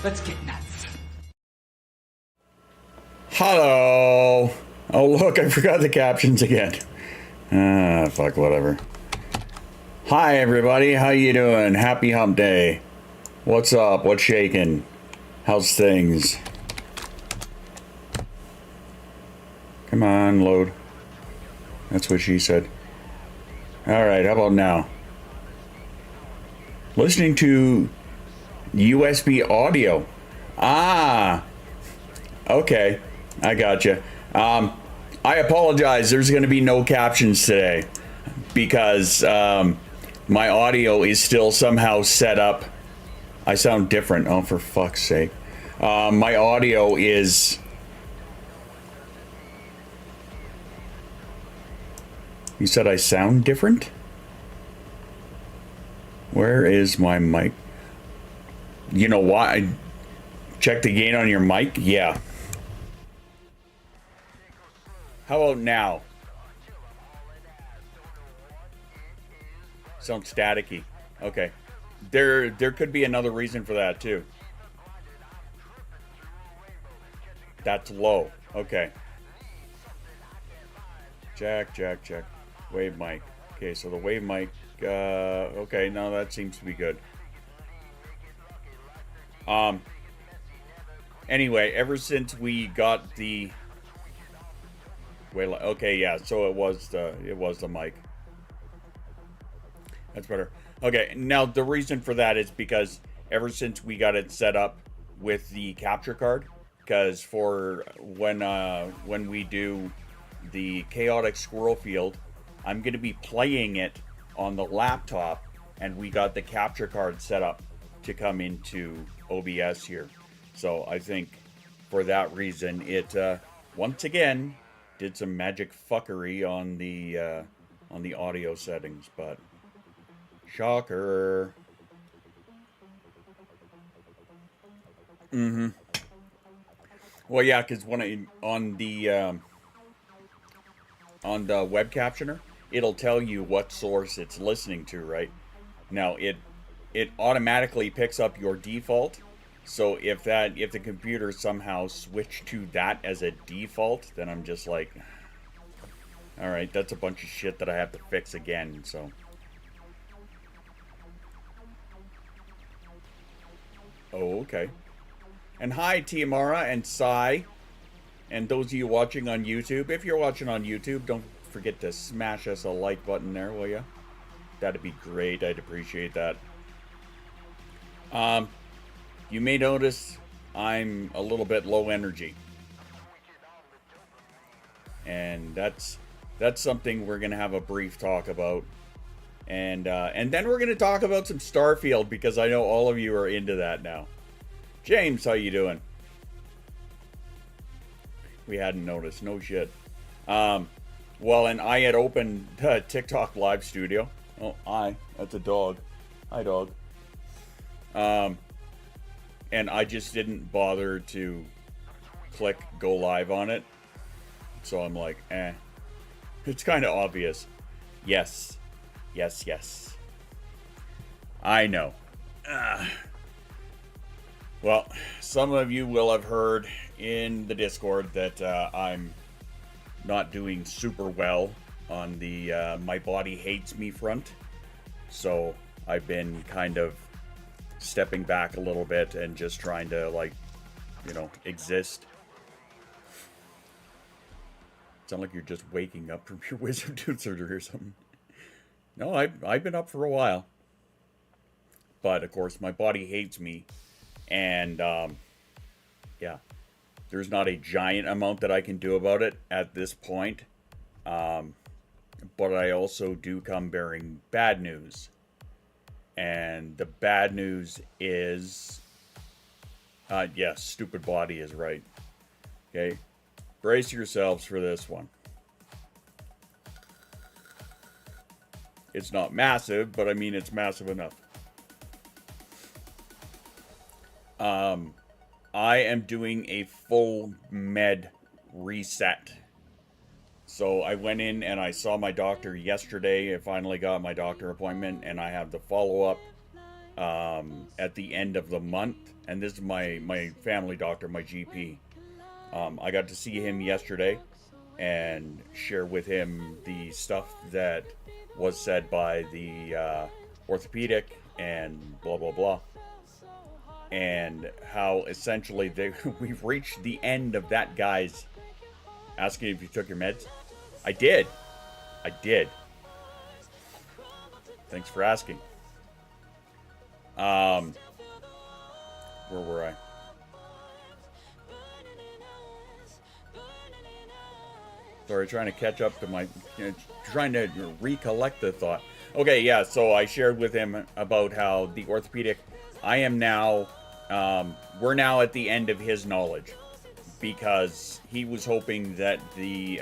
Let's get nuts. Hello. Oh, look, I forgot the captions again. Ah, fuck, whatever. Hi, everybody. How you doing? Happy hump day. What's up? What's shaking? How's things? Come on, load. That's what she said. All right, how about now? Listening to USB audio. Ah, okay. I gotcha. I apologize. There's going to be no captions today because my audio is still somehow set up. I sound different. Oh, for fuck's sake. My audio is... You said I sound different? Where is my mic? You know why? Check the gain on your mic? Yeah. How about now? Sounds staticky. Okay. There could be another reason for that too. That's low. Okay. Check. Wave mic. Okay, so the wave mic, okay, now that seems to be good. Anyway, ever since we got the... Wait, okay, yeah, so it was the mic. That's better. Okay, now the reason for that is because ever since we got it set up with the capture card, because for when we do the chaotic squirrel field, I'm going to be playing it on the laptop, and we got the capture card set up to come into OBS here. So I think for that reason, it once again did some magic fuckery on the audio settings, but shocker. Well, yeah, because when on the web captioner, it'll tell you what source it's listening to, right? Now it automatically picks up your default. So if the computer somehow switched to that as a default, then I'm just like, all right, that's a bunch of shit that I have to fix again. So, oh, okay. And hi, Tiamara and Sai, and those of you watching on YouTube. If you're watching on YouTube, don't forget to smash us a like button there, will ya? That'd be great. I'd appreciate that. You may notice I'm a little bit low energy, and that's something we're gonna have a brief talk about, and then we're gonna talk about some Starfield because I know all of you are into that now. James, how you doing? We hadn't noticed. No shit. Well, and I had opened TikTok live studio. Oh, that's a dog. Hi, dog. And I just didn't bother to click go live on it. So I'm like, eh. It's kind of obvious. Yes. I know. Well, some of you will have heard in the Discord that I'm not doing super well on the my body hates me front. So I've been kind of stepping back a little bit and just trying to, like, you know, exist. Sound like you're just waking up from your wisdom tooth surgery or something. No, I've been up for a while. But, of course, my body hates me. And, yeah. There's not a giant amount that I can do about it at this point. But I also do come bearing bad news. And the bad news is... yes, stupid body is right. Okay? Brace yourselves for this one. It's not massive, but I mean it's massive enough. I am doing a full med reset. So I went in and I saw my doctor yesterday. I finally got my doctor appointment, and I have the follow-up at the end of the month, and this is my family doctor, my GP. I got to see him yesterday and share with him the stuff that was said by the orthopedic and blah blah blah, and how essentially we've reached the end of that guy's asking if you took your meds. I did. Thanks for asking. Where were I? Sorry, trying to catch up to my, trying to recollect the thought. Okay, yeah, so I shared with him about how the orthopedic, I am now, we're now at the end of his knowledge, because he was hoping that the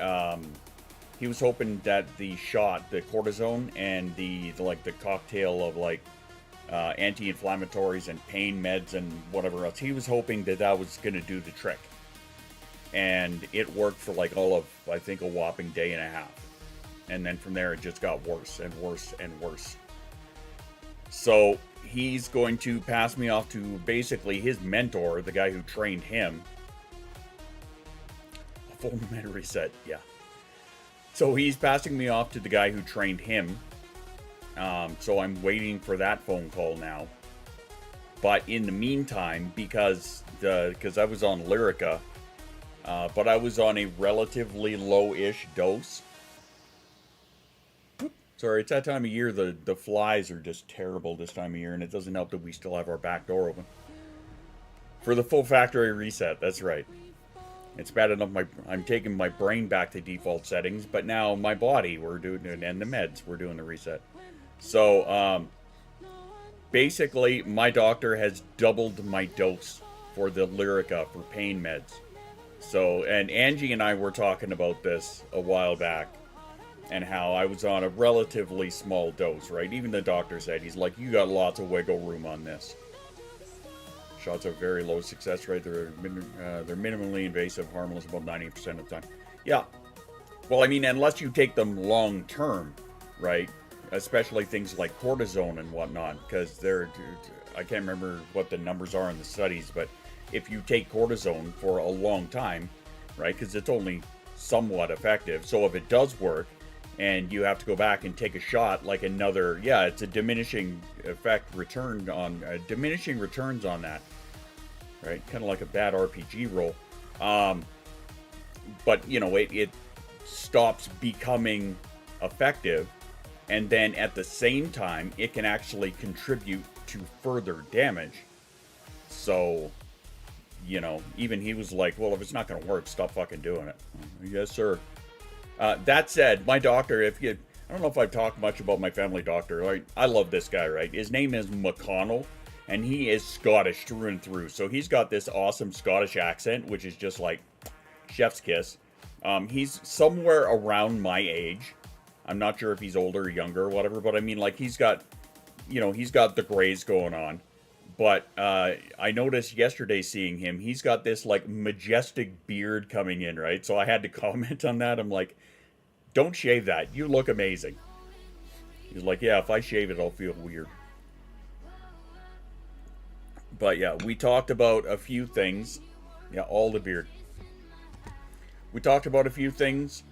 shot, the cortisone, and the cocktail of anti-inflammatories and pain meds and whatever else, he was hoping that was going to do the trick. And it worked for all of, I think, a whopping day and a half. And then from there, it just got worse and worse and worse. So he's going to pass me off to basically his mentor, the guy who trained him. A full memory reset, yeah. So he's passing me off to the guy who trained him. So I'm waiting for that phone call now. But in the meantime, because I was on Lyrica, but I was on a relatively low-ish dose. Sorry, it's that time of year. The flies are just terrible this time of year, and it doesn't help that we still have our back door open. For the full factory reset, that's right. It's bad enough I'm taking my brain back to default settings, but now my body, we're doing it, and the meds, we're doing the reset. So, basically, my doctor has doubled my dose for the Lyrica for pain meds. So, and Angie and I were talking about this a while back, and how I was on a relatively small dose, right? Even the doctor said, he's like, you got lots of wiggle room on this. Shots are very low success rate. They're minimally invasive, harmless about 90% of the time. Yeah. Well, I mean, unless you take them long term, right? Especially things like cortisone and whatnot, because I can't remember what the numbers are in the studies, but if you take cortisone for a long time, right, because it's only somewhat effective, so if it does work, and you have to go back and take a shot, it's a diminishing returns on that, right, kind of like a bad RPG roll, but, it stops becoming effective, and then at the same time, it can actually contribute to further damage. So, even he was like, well, if it's not going to work, stop fucking doing it. Yes, sir. That said, my doctor, I don't know if I've talked much about my family doctor. Right? I love this guy, right? His name is McConnell, and he is Scottish through and through. So he's got this awesome Scottish accent, which is just like chef's kiss. He's somewhere around my age. I'm not sure if he's older or younger or whatever, but I mean, he's got the grays going on. But I noticed yesterday seeing him, he's got this majestic beard coming in, right? So I had to comment on that. I'm like, don't shave that. You look amazing. He's like, yeah, if I shave it, I'll feel weird. But yeah, we talked about a few things. Yeah, all the beard. We talked about a few things.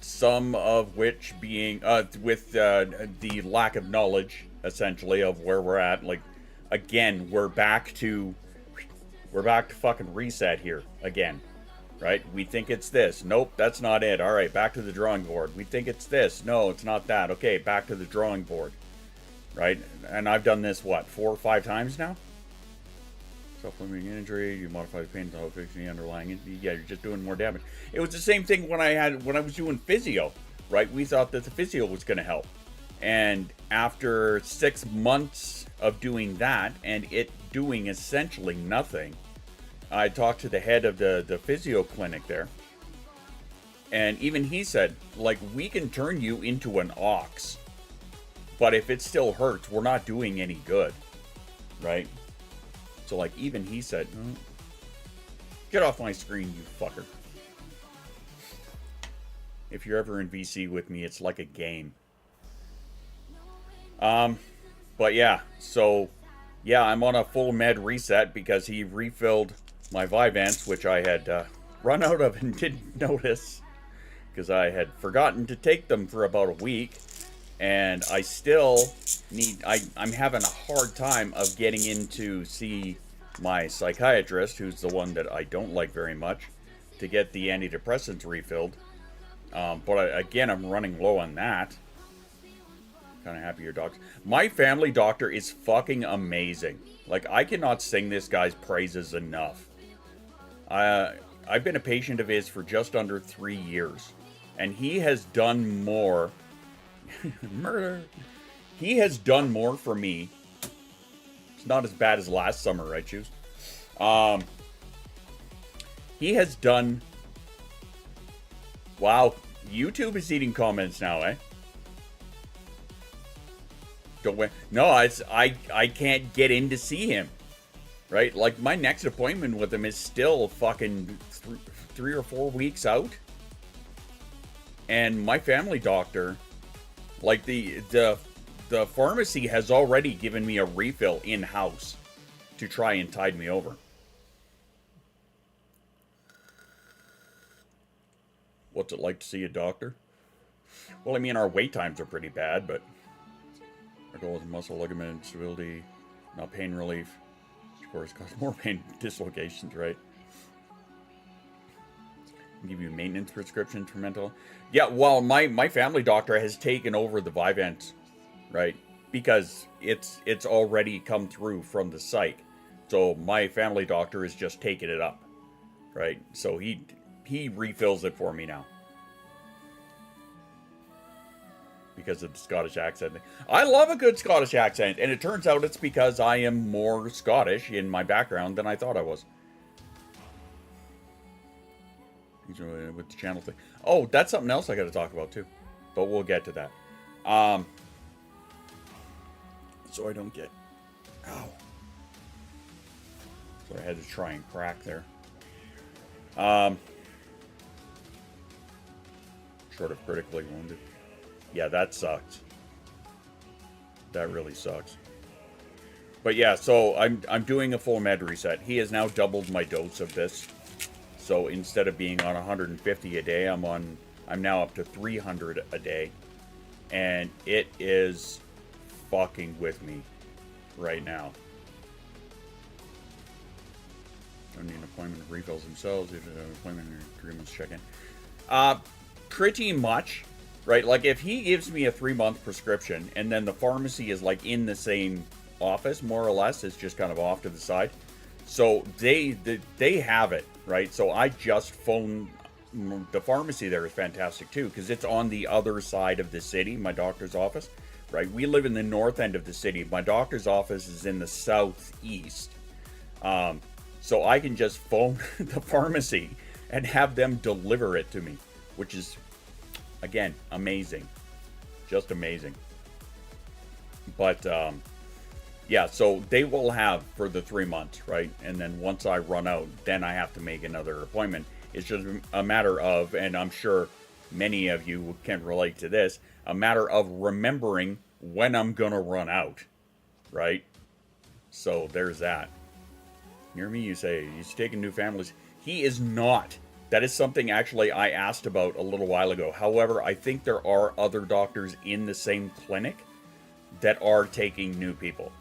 Some of which being with the lack of knowledge, essentially, of where we're at. Again, we're back to fucking reset here again, right? We think it's this. Nope, that's not it. All right, back to the drawing board. We think it's this. No, it's not that. Okay, back to the drawing board, right? And I've done this 4 or 5 times now. Self-limiting injury, you modify the pain to fix the underlying. Yeah, you're just doing more damage. It was the same thing when I was doing physio, right? We thought that the physio was going to help, and after 6 months of doing that and it doing essentially nothing, I talked to the head of the physio clinic there, and even he said, we can turn you into an ox, but if it still hurts, we're not doing any good, right? So, even he said, get off my screen, you fucker. If you're ever in VC with me, it's like a game. But yeah, so yeah, I'm on a full med reset because he refilled my Vyvanse, which I had run out of and didn't notice because I had forgotten to take them for about a week. And I still I'm having a hard time of getting in to see my psychiatrist, who's the one that I don't like very much, to get the antidepressants refilled. Again, I'm running low on that. Kind of happy your dogs. My family doctor is fucking amazing. Like, I cannot sing this guy's praises enough. I've been a patient of his for just under 3 years, and he has done more. Murder. He has done more for me. It's not as bad as last summer, right, Choose? He has done. Wow, YouTube is eating comments now, eh? Don't wait. No, I can't get in to see him. Right? Like, my next appointment with him is still fucking 3 or 4 weeks out. And my family doctor, like, the pharmacy has already given me a refill in-house to try and tide me over. What's it like to see a doctor? Well, I mean, our wait times are pretty bad, but our goal is muscle ligament stability, not pain relief. Of course, cause more pain dislocations, right? Give you maintenance prescriptions for mental. Yeah, well, my family doctor has taken over the Vyvanse, right? Because it's already come through from the psych. So my family doctor is just taking it up, right? So he refills it for me now. Because of the Scottish accent. I love a good Scottish accent, and it turns out it's because I am more Scottish in my background than I thought I was. With the channel thing. Oh, that's something else I got to talk about too, but we'll get to that. So I don't get. Ow. So I had to try and crack there. Short of critically wounded. Yeah, that sucks. That really sucks. But yeah, so I'm doing a full med reset. He has now doubled my dose of this. So instead of being on 150 a day, I'm now up to 300 a day. And it is fucking with me right now. Don't need an appointment to refills themselves. If an appointment in 3 months check-in. Pretty much, right? Like, if he gives me a 3-month prescription and then the pharmacy is like in the same office, more or less, it's just kind of off to the side. So they have it, right? So I just phone the pharmacy there is fantastic too, because it's on the other side of the city, my doctor's office, right? We live in the north end of the city. My doctor's office is in the southeast. So I can just phone the pharmacy and have them deliver it to me, which is, again, amazing. Just amazing. But, yeah, so they will have for the 3 months, right? And then once I run out, then I have to make another appointment. It's just a matter of, and I'm sure many of you can relate to this, a matter of remembering when I'm gonna run out, right? So there's that. Near me, you say, he's taking new families. He is not. That is something actually I asked about a little while ago. However, I think there are other doctors in the same clinic that are taking new people.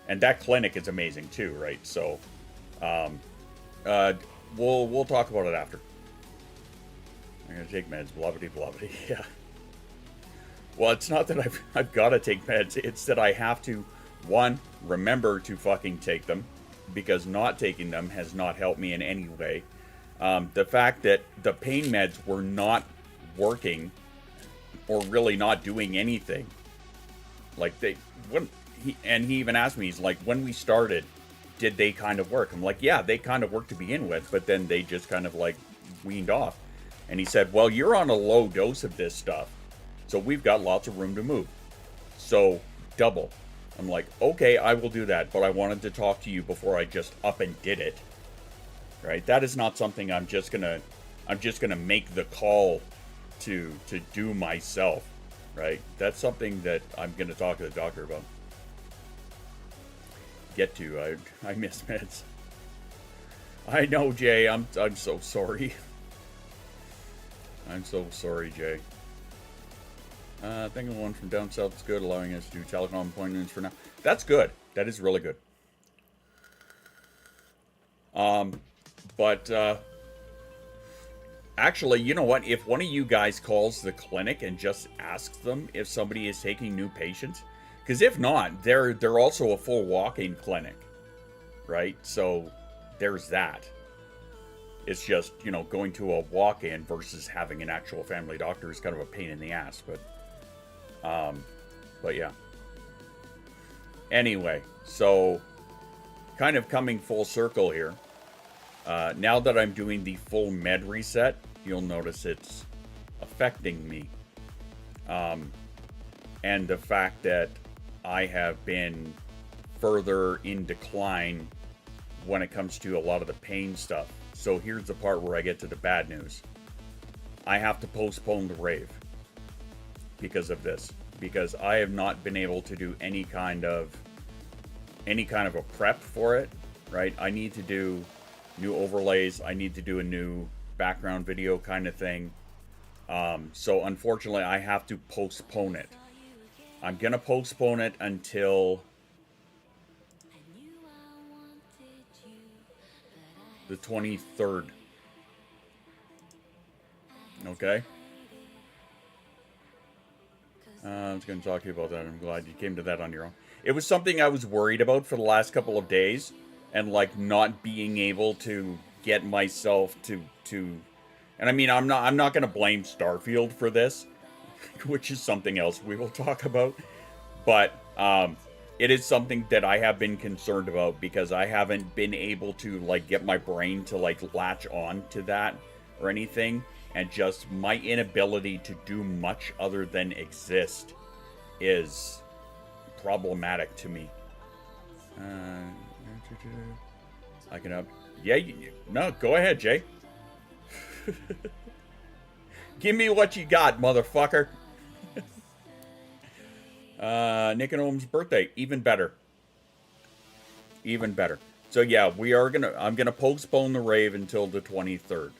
And that clinic is amazing too, right? So, we'll talk about it after. I'm gonna take meds, blah blah blah blah. Yeah. Well, it's not that I've got to take meds. It's that I have to, one, remember to fucking take them, because not taking them has not helped me in any way. The fact that the pain meds were not working, or really not doing anything, like they wouldn't. He even asked me, he's like, when we started, did they kind of work? I'm like, yeah, they kind of worked to begin with, but then they just kind of like weaned off. And he said, well, you're on a low dose of this stuff, so we've got lots of room to move. So double. I'm like, okay, I will do that, but I wanted to talk to you before I just up and did it. Right? That is not something I'm just gonna make the call to do myself. Right? That's something that I'm gonna talk to the doctor about. get to. I miss meds. I know, Jay. I'm so sorry. I'm so sorry, Jay. I think the one from down south is good, allowing us to do telecom appointments for now. That's good. That is really good. But actually, you know what? If one of you guys calls the clinic and just asks them if somebody is taking new patients, because if not, they're also a full walk-in clinic, right? So there's that. It's just, you know, going to a walk-in versus having an actual family doctor is kind of a pain in the ass, but yeah. Anyway, so kind of coming full circle here. Now that I'm doing the full med reset, you'll notice it's affecting me. And the fact that I have been further in decline when it comes to a lot of the pain stuff. So here's the part where I get to the bad news. I have to postpone the rave because of this. Because I have not been able to do any kind of a prep for it, right? I need to do new overlays. I need to do a new background video kind of thing. So unfortunately, I have to postpone it. I'm going to postpone it until the 23rd. Okay? I was going to talk to you about that. I'm glad you came to that on your own. It was something I was worried about for the last couple of days, and like not being able to get myself to and I mean, I'm not going to blame Starfield for this, which is something else we will talk about, but it is something that I have been concerned about because I haven't been able to like get my brain to like latch on to that or anything. And just my inability to do much other than exist is problematic to me. I can up. Yeah, no, go ahead, Jay. Give me what you got, motherfucker. Nick and Ohm's birthday, even better. Even better. So yeah, I'm gonna postpone the rave until the 23rd.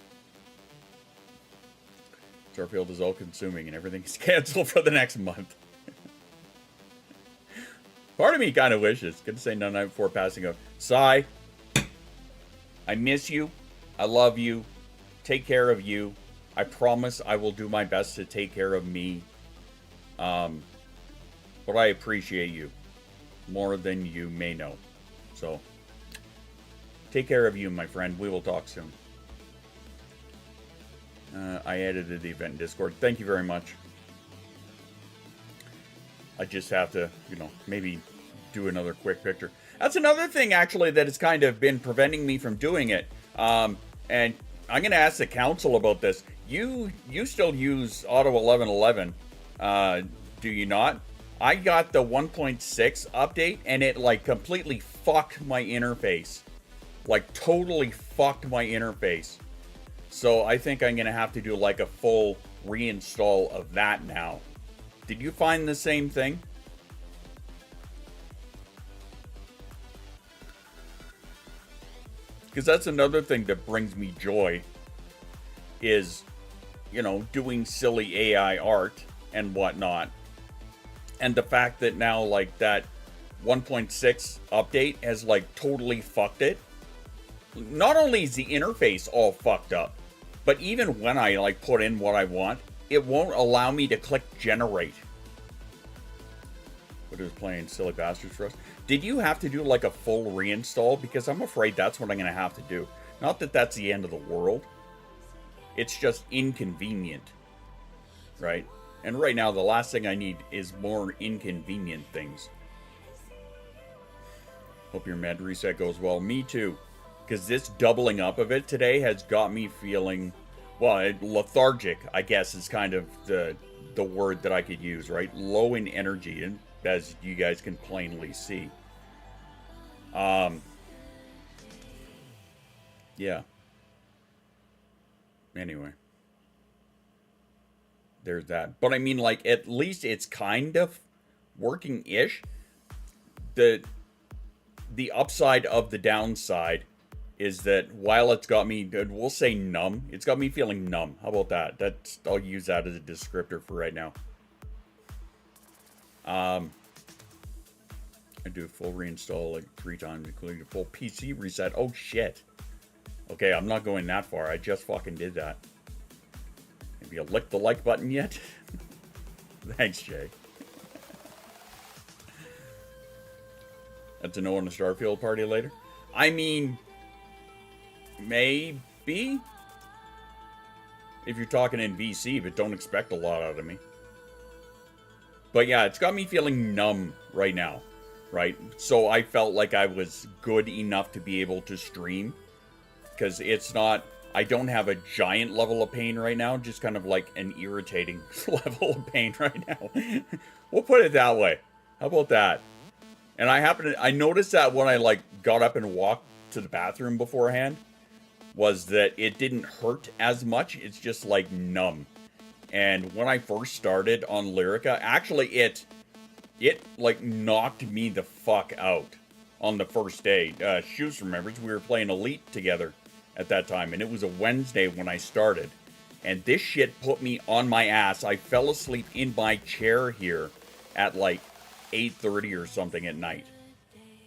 Starfield is all consuming and everything's canceled for the next month. Part of me kind of wishes. Gonna say no night before passing out. Sigh. I miss you. I love you. Take care of you. I promise I will do my best to take care of me. But I appreciate you more than you may know. So, take care of you, my friend. We will talk soon. I edited the event in Discord. Thank you very much. I just have to, you know, maybe do another quick picture. That's another thing, actually, that has kind of been preventing me from doing it. And I'm going to ask the council about this. You still use Auto 1111, do you not? I got the 1.6 update, and it, like, completely fucked my interface. Like, totally fucked my interface. So I think I'm going to have to do like a full reinstall of that now. Did you find the same thing? Because that's another thing that brings me joy is, you know, doing silly AI art and whatnot. And the fact that now like that 1.6 update has like totally fucked it. Not only is the interface all fucked up, but even when I like put in what I want, it won't allow me to click generate. But it was playing silly bastards for us. Did you have to do like a full reinstall? Because I'm afraid that's what I'm going to have to do. Not that that's the end of the world. It's just inconvenient. Right? And right now the last thing I need is more inconvenient things. Hope your med reset goes well. Me too. Because this doubling up of it today has got me feeling, well, lethargic, I guess, is kind of the word that I could use, right? Low in energy, and as you guys can plainly see. Yeah. Anyway. There's that. But I mean, like, at least it's kind of working-ish. the upside of the downside is that while it's got me, we'll say numb, it's got me feeling numb. How about that? I'll use that as a descriptor for right now. I do a full reinstall like 3 times, including a full PC reset. Oh shit. Okay, I'm not going that far. I just fucking did that. Have you licked the like button yet? Thanks, Jay. That's a no on the Starfield party later. I mean, maybe. If you're talking in VC, but don't expect a lot out of me. But yeah, it's got me feeling numb right now, right? So I felt like I was good enough to be able to stream. Because it's not, I don't have a giant level of pain right now, just kind of like an irritating level of pain right now. We'll put it that way. How about that? And I noticed that when I like got up and walked to the bathroom beforehand, was that it didn't hurt as much. It's just like numb. And when I first started on Lyrica, actually it like knocked me the fuck out on the first day. Shoes remembers we were playing Elite together at that time, and it was a Wednesday when I started. And this shit put me on my ass. I fell asleep in my chair here at like 8:30 or something at night.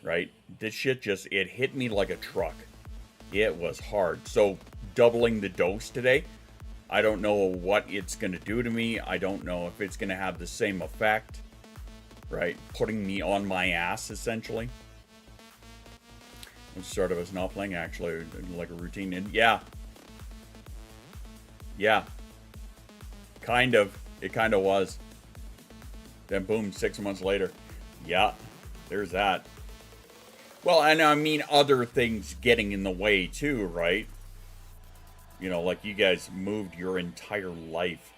Right? This shit just, it hit me like a truck. It was hard. So doubling the dose today, I don't know what it's going to do to me. I don't know if it's going to have the same effect, right? Putting me on my ass, essentially. It started as not playing, actually, like a routine. And yeah. Yeah. Kind of. It kind of was. Then boom, 6 months later. Yeah. There's that. Well, and I mean other things getting in the way too, right? You know, like you guys moved your entire life.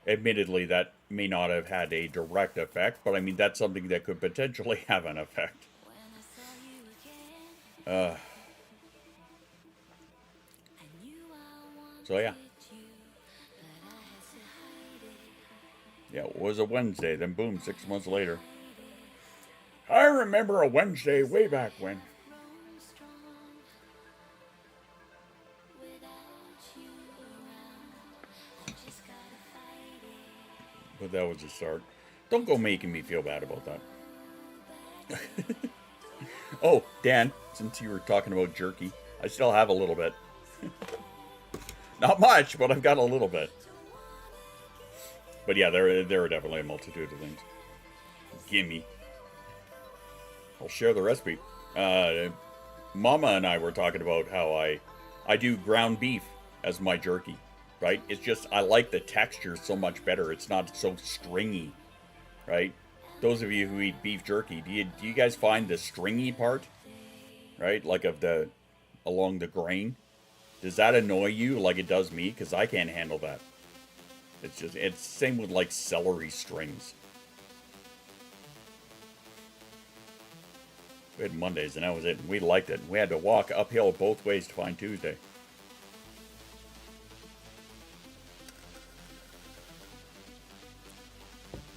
Admittedly, that may not have had a direct effect, but I mean, that's something that could potentially have an effect. So yeah. Yeah, it was a Wednesday, then boom, 6 months later. I remember a Wednesday way back when. But that was a start. Don't go making me feel bad about that. Oh, Dan, since you were talking about jerky, I still have a little bit. Not much, but I've got a little bit. But yeah, there are definitely a multitude of things. Gimme. I'll share the recipe. Mama and I were talking about how I do ground beef as my jerky, right? It's just, I like the texture so much better. It's not so stringy, right? Those of you who eat beef jerky, do you guys find the stringy part, right? Like along the grain? Does that annoy you like it does me? Because I can't handle that. It's same with like celery strings. We had Mondays and that was it. We liked it. We had to walk uphill both ways to find Tuesday.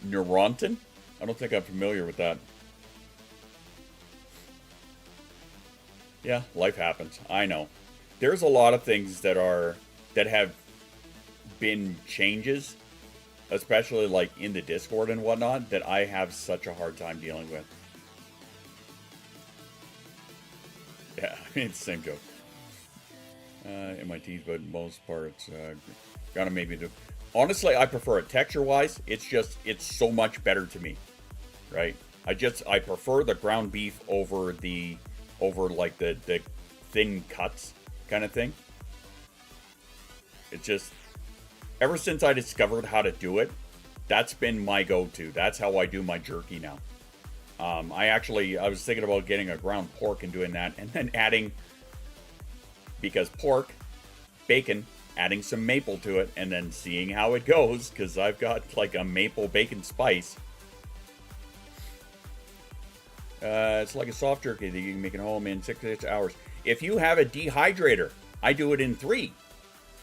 Neurontin? I don't think I'm familiar with that. Yeah, life happens. I know. There's a lot of things that have been changes, especially like in the Discord and whatnot, that I have such a hard time dealing with. Yeah, I mean, it's the same joke. In my teeth, but most parts, gotta make me do. Honestly, I prefer it. Texture-wise, it's so much better to me, right? I prefer the ground beef over like the thin cuts kind of thing. It's just, ever since I discovered how to do it, that's been my go-to. That's how I do my jerky now. I was thinking about getting a ground pork and doing that, and then adding, because pork, bacon, adding some maple to it, and then seeing how it goes, because I've got like a maple bacon spice. It's like a soft jerky that you can make at home in 6 hours. If you have a dehydrator, I do it in 3.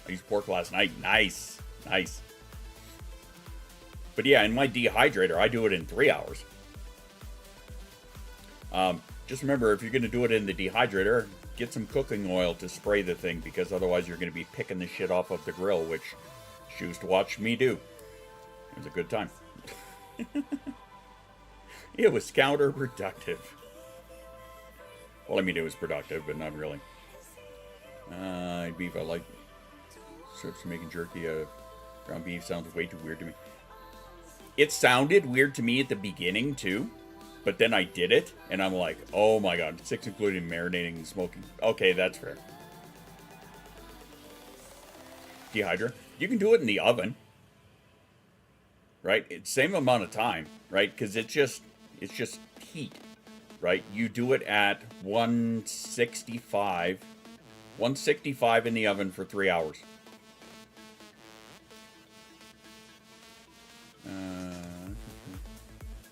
I used pork last night. Nice. But yeah, in my dehydrator, I do it in 3 hours. Just remember, if you're going to do it in the dehydrator, get some cooking oil to spray the thing, because otherwise you're going to be picking the shit off of the grill, which she used to watch me do. It was a good time. It was counterproductive. Well, I mean, it was productive, but not really. Beef, I like strips making jerky. Ground beef sounds way too weird to me. It sounded weird to me at the beginning, too. But then I did it, and I'm like, oh my god, 6 including marinating and smoking. Okay, that's fair. Dehydrator. You can do it in the oven. Right? It's same amount of time, right? Because it's just heat. Right? You do it at 165 in the oven for 3 hours.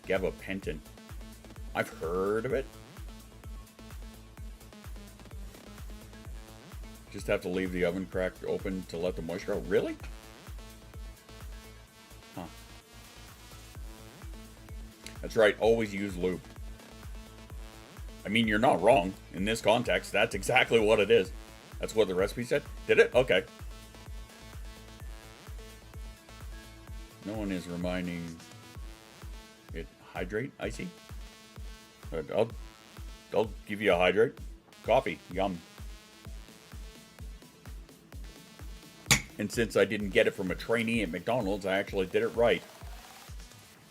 Gabapentin. I've heard of it. Just have to leave the oven crack open to let the moisture out. Really? Huh. That's right. Always use lube. I mean, you're not wrong. In this context, that's exactly what it is. That's what the recipe said. Did it? Okay. No one is reminding it. Hydrate, Icy? I'll give you a hydrate. Coffee. Yum. And since I didn't get it from a trainee at McDonald's, I actually did it right.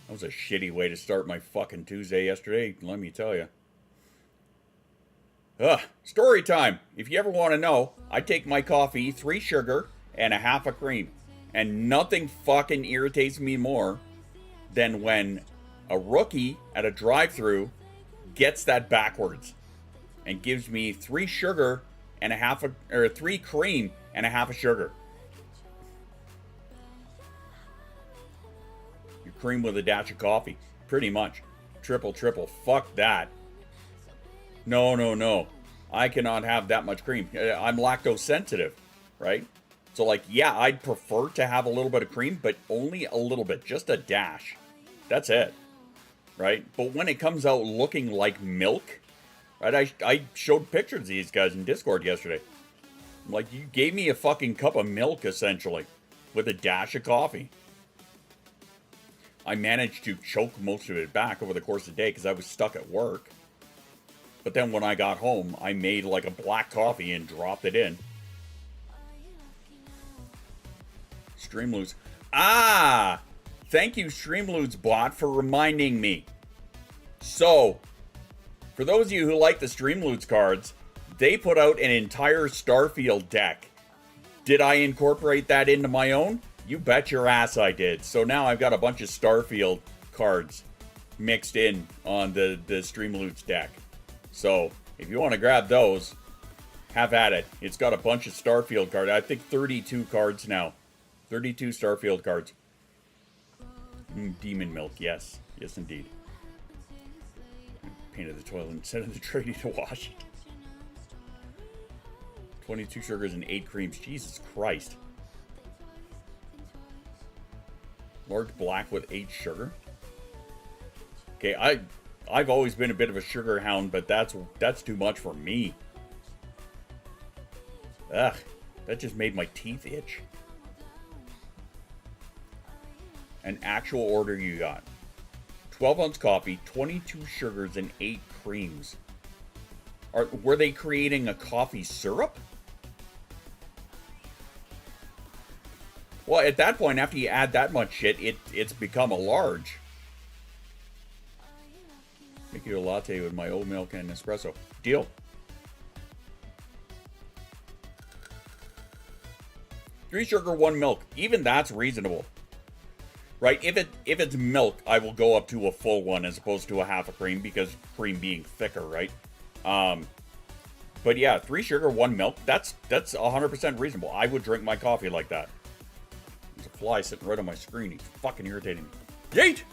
That was a shitty way to start my fucking Tuesday yesterday, let me tell you. Story time. If you ever want to know, I take my coffee, 3 sugar, and a half a cream. And nothing fucking irritates me more than when a rookie at a drive-thru gets that backwards and gives me 3 sugar and a half a, or 3 cream and a half a sugar. You cream with a dash of coffee, pretty much. Triple. Fuck that. No. I cannot have that much cream. I'm lactose sensitive, right? So, like, yeah, I'd prefer to have a little bit of cream, but only a little bit, just a dash. That's it, right? But when it comes out looking like milk, right? I showed pictures of these guys in Discord yesterday. I'm like, you gave me a fucking cup of milk, essentially, with a dash of coffee. I managed to choke most of it back over the course of the day because I was stuck at work. But then when I got home, I made like a black coffee and dropped it in. Streamloots. Thank you, Streamloots bot, for reminding me. So, for those of you who like the Streamloots cards, they put out an entire Starfield deck. Did I incorporate that into my own? You bet your ass I did. So now I've got a bunch of Starfield cards mixed in on the Streamloots deck. So, if you want to grab those, have at it. It's got a bunch of Starfield cards. I think 32 cards now. 32 Starfield cards. Demon milk, yes. Yes, indeed. Painted the toilet instead of the tradie to wash it. 22 sugars and 8 creams. Jesus Christ. Large black with 8 sugar. Okay, I've always been a bit of a sugar hound, but that's too much for me. Ugh, that just made my teeth itch. An actual order you got. 12-ounce coffee, 22 sugars, and 8 creams. Were they creating a coffee syrup? Well, at that point, after you add that much shit, it's become a large. Make you a latte with my oat milk and espresso. Deal. Three sugar, 1 milk. Even that's reasonable. Right? If it's milk, I will go up to a full one as opposed to a half a cream, because cream being thicker, right? But yeah, 3 sugar, 1 milk. That's 100% reasonable. I would drink my coffee like that. There's a fly sitting right on my screen. He's fucking irritating me. Yeet!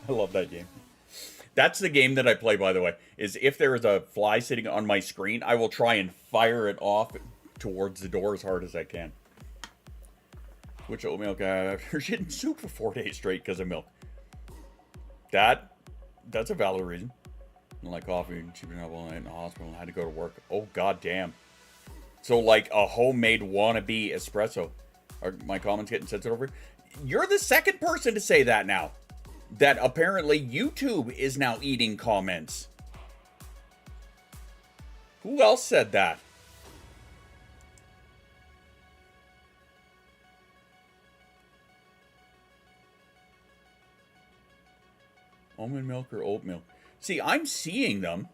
I love that game. That's the game that I play, by the way, is if there is a fly sitting on my screen, I will try and fire it off towards the door as hard as I can. Switch oat milk after shitting soup for 4 days straight because of milk. That's a valid reason. Like coffee, she's been up all night in the hospital and had to go to work. Oh, goddamn. So, like, a homemade wannabe espresso. Are my comments getting censored over? You're the second person to say that now. That apparently YouTube is now eating comments. Who else said that? Almond milk or oat milk? See, I'm seeing them.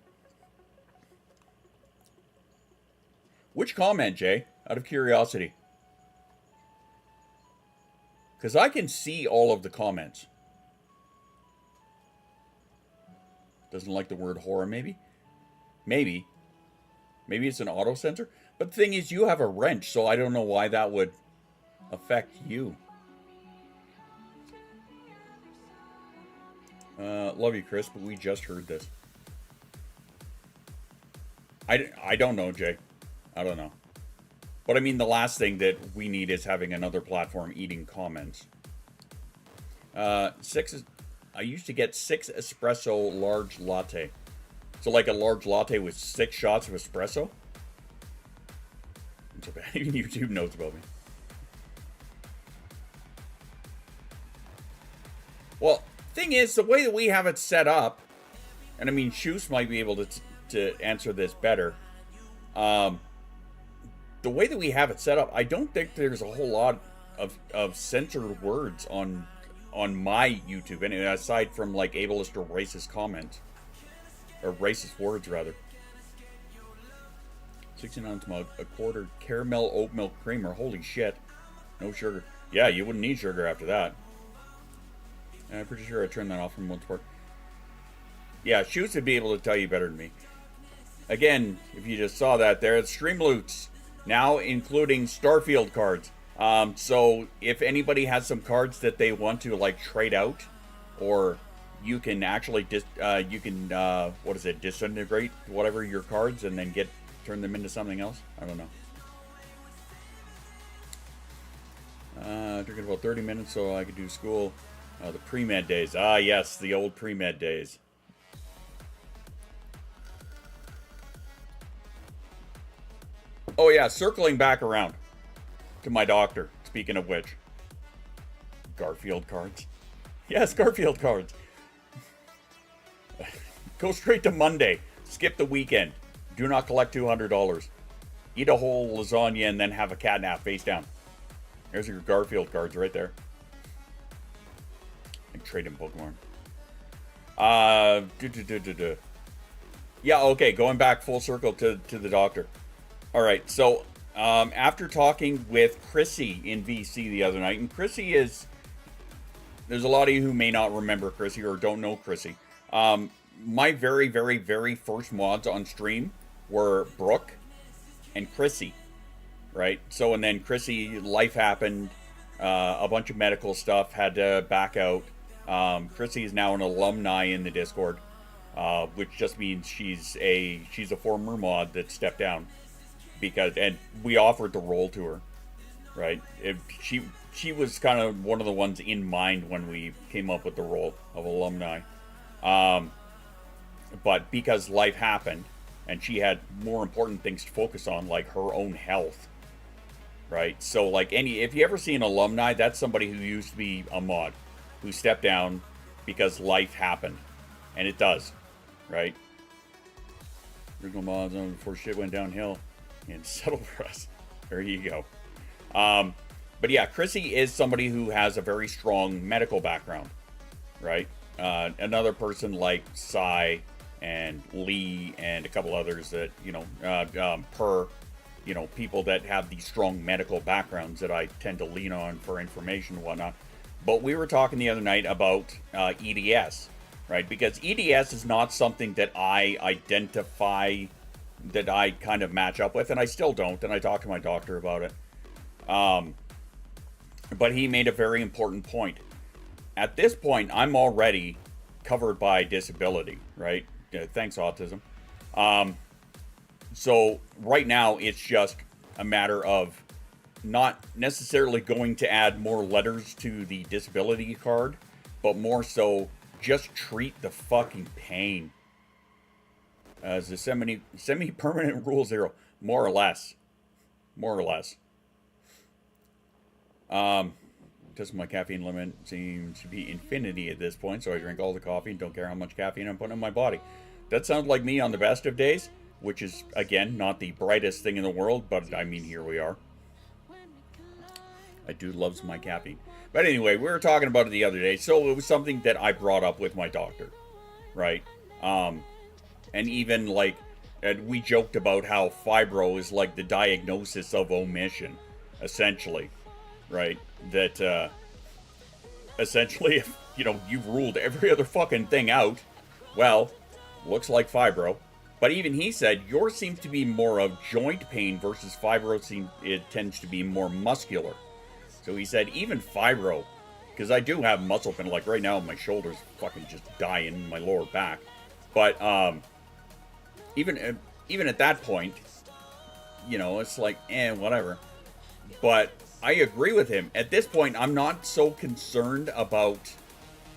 Which comment, Jay? Out of curiosity. Because I can see all of the comments. Doesn't like the word horror, maybe? Maybe. Maybe it's an auto censor. But the thing is, you have a wrench, so I don't know why that would affect you. Love you, Chris, but we just heard this. I don't know, Jay. I don't know. But I mean, the last thing that we need is having another platform eating comments. I used to get 6 espresso large latte. So like a large latte with 6 shots of espresso? It's okay. YouTube knows about me. Well, thing is, the way that we have it set up, and I mean, Shoes might be able to answer this better. The way that we have it set up, I don't think there's a whole lot of censored words on my YouTube, and aside from like ableist or racist comments, or racist words rather. 16-ounce mug, a quarter caramel oat milk creamer. Holy shit, no sugar. Yeah, you wouldn't need sugar after that. I'm pretty sure I turned that off from once before. Yeah, Shoes would be able to tell you better than me. Again, if you just saw that there, it's Stream Loots, now including Starfield cards. So if anybody has some cards that they want to like trade out, or you can actually disintegrate whatever your cards and then turn them into something else. I don't know. Drinking about 30 minutes so I could do school. The pre-med days. Ah, yes, the old pre-med days. Oh yeah, circling back around to my doctor. Speaking of which, Garfield cards. Yes, Garfield cards. Go straight to Monday. Skip the weekend. Do not collect $200. Eat a whole lasagna and then have a cat nap face down. There's your Garfield cards right there. I trade in Pokemon. Yeah, okay, going back full circle to the doctor. Alright, so after talking with Chrissy in VC the other night, and Chrissy is... There's a lot of you who may not remember Chrissy or don't know Chrissy. My very, very, very first mods on stream were Brooke and Chrissy, right? So, and then Chrissy, life happened, a bunch of medical stuff, had to back out. Chrissy is now an alumni in the Discord, which just means she's a former mod that stepped down, and we offered the role to her, right? She was kind of one of the ones in mind when we came up with the role of alumni. But because life happened and she had more important things to focus on, like her own health, right? So like if you ever see an alumni, that's somebody who used to be a mod, who stepped down because life happened, and it does, right? Original mods on before shit went downhill and settled for us. There you go. But yeah, Chrissy is somebody who has a very strong medical background, right? Another person like Sai and Lee and a couple others that, people that have these strong medical backgrounds that I tend to lean on for information and whatnot. But we were talking the other night about EDS, right? Because EDS is not something that I identify, that I kind of match up with, and I still don't, and I talked to my doctor about it. But he made a very important point. At this point, I'm already covered by disability, right? Thanks, autism. So right now, it's just a matter of not necessarily going to add more letters to the disability card, but more so just treat the fucking pain. As a semi-permanent rule zero, more or less. More or less. Just my caffeine limit seems to be infinity at this point, so I drink all the coffee and don't care how much caffeine I'm putting in my body. That sounds like me on the best of days, which is, again, not the brightest thing in the world, but I mean, here we are. I do love my caffeine. But anyway, we were talking about it the other day, so it was something that I brought up with my doctor, right? And even, like, we joked about how fibro is like the diagnosis of omission, essentially, right? That, essentially, if, you've ruled every other fucking thing out, well, looks like fibro. But even he said, yours seems to be more of joint pain versus fibro, it tends to be more muscular. So he said, even fibro, because I do have muscle pain, like right now my shoulder's fucking just dying, my lower back. But even at that point, it's like, whatever. But I agree with him. At this point, I'm not so concerned about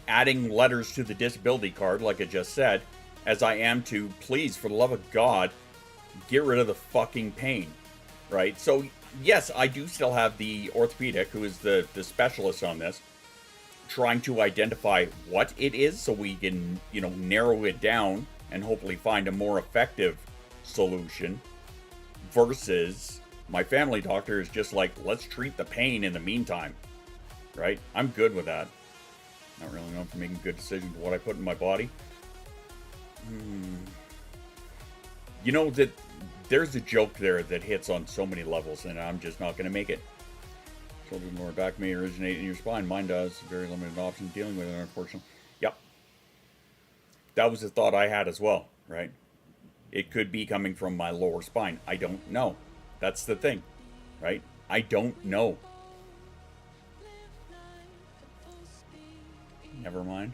adding letters to the disability card, like I just said, as I am to, please, for the love of God, get rid of the fucking pain, right? So, yes, I do still have the orthopedic, who is the specialist on this, trying to identify what it is so we can, narrow it down and hopefully find a more effective solution, versus my family doctor is just like, let's treat the pain in the meantime, right? I'm good with that. Not really known for making good decisions with what I put in my body. That there's a joke there that hits on so many levels, and I'm just not going to make it. Children's lower back may originate in your spine. Mine does. Very limited options dealing with it, unfortunately. Yep. That was a thought I had as well, right? It could be coming from my lower spine. I don't know. That's the thing, right? I don't know. Never mind.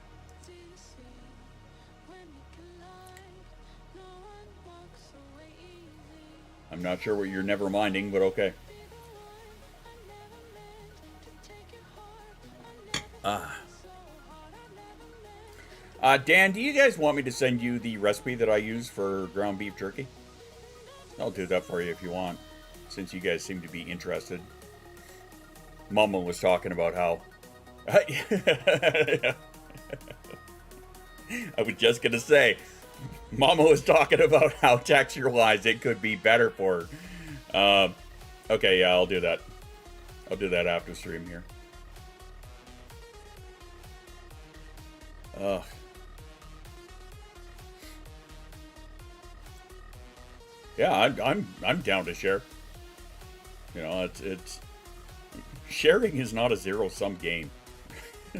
I'm not sure what you're never minding, but okay. Dan, do you guys want me to send you the recipe that I use for ground beef jerky? I'll do that for you if you want, since you guys seem to be interested. Mama was talking about how... I was just going to say, Mama was talking about how texture-wise it could be better for her. Okay, yeah, I'll do that. I'll do that after stream here. Ugh. Yeah, I'm down to share. It's sharing is not a zero-sum game.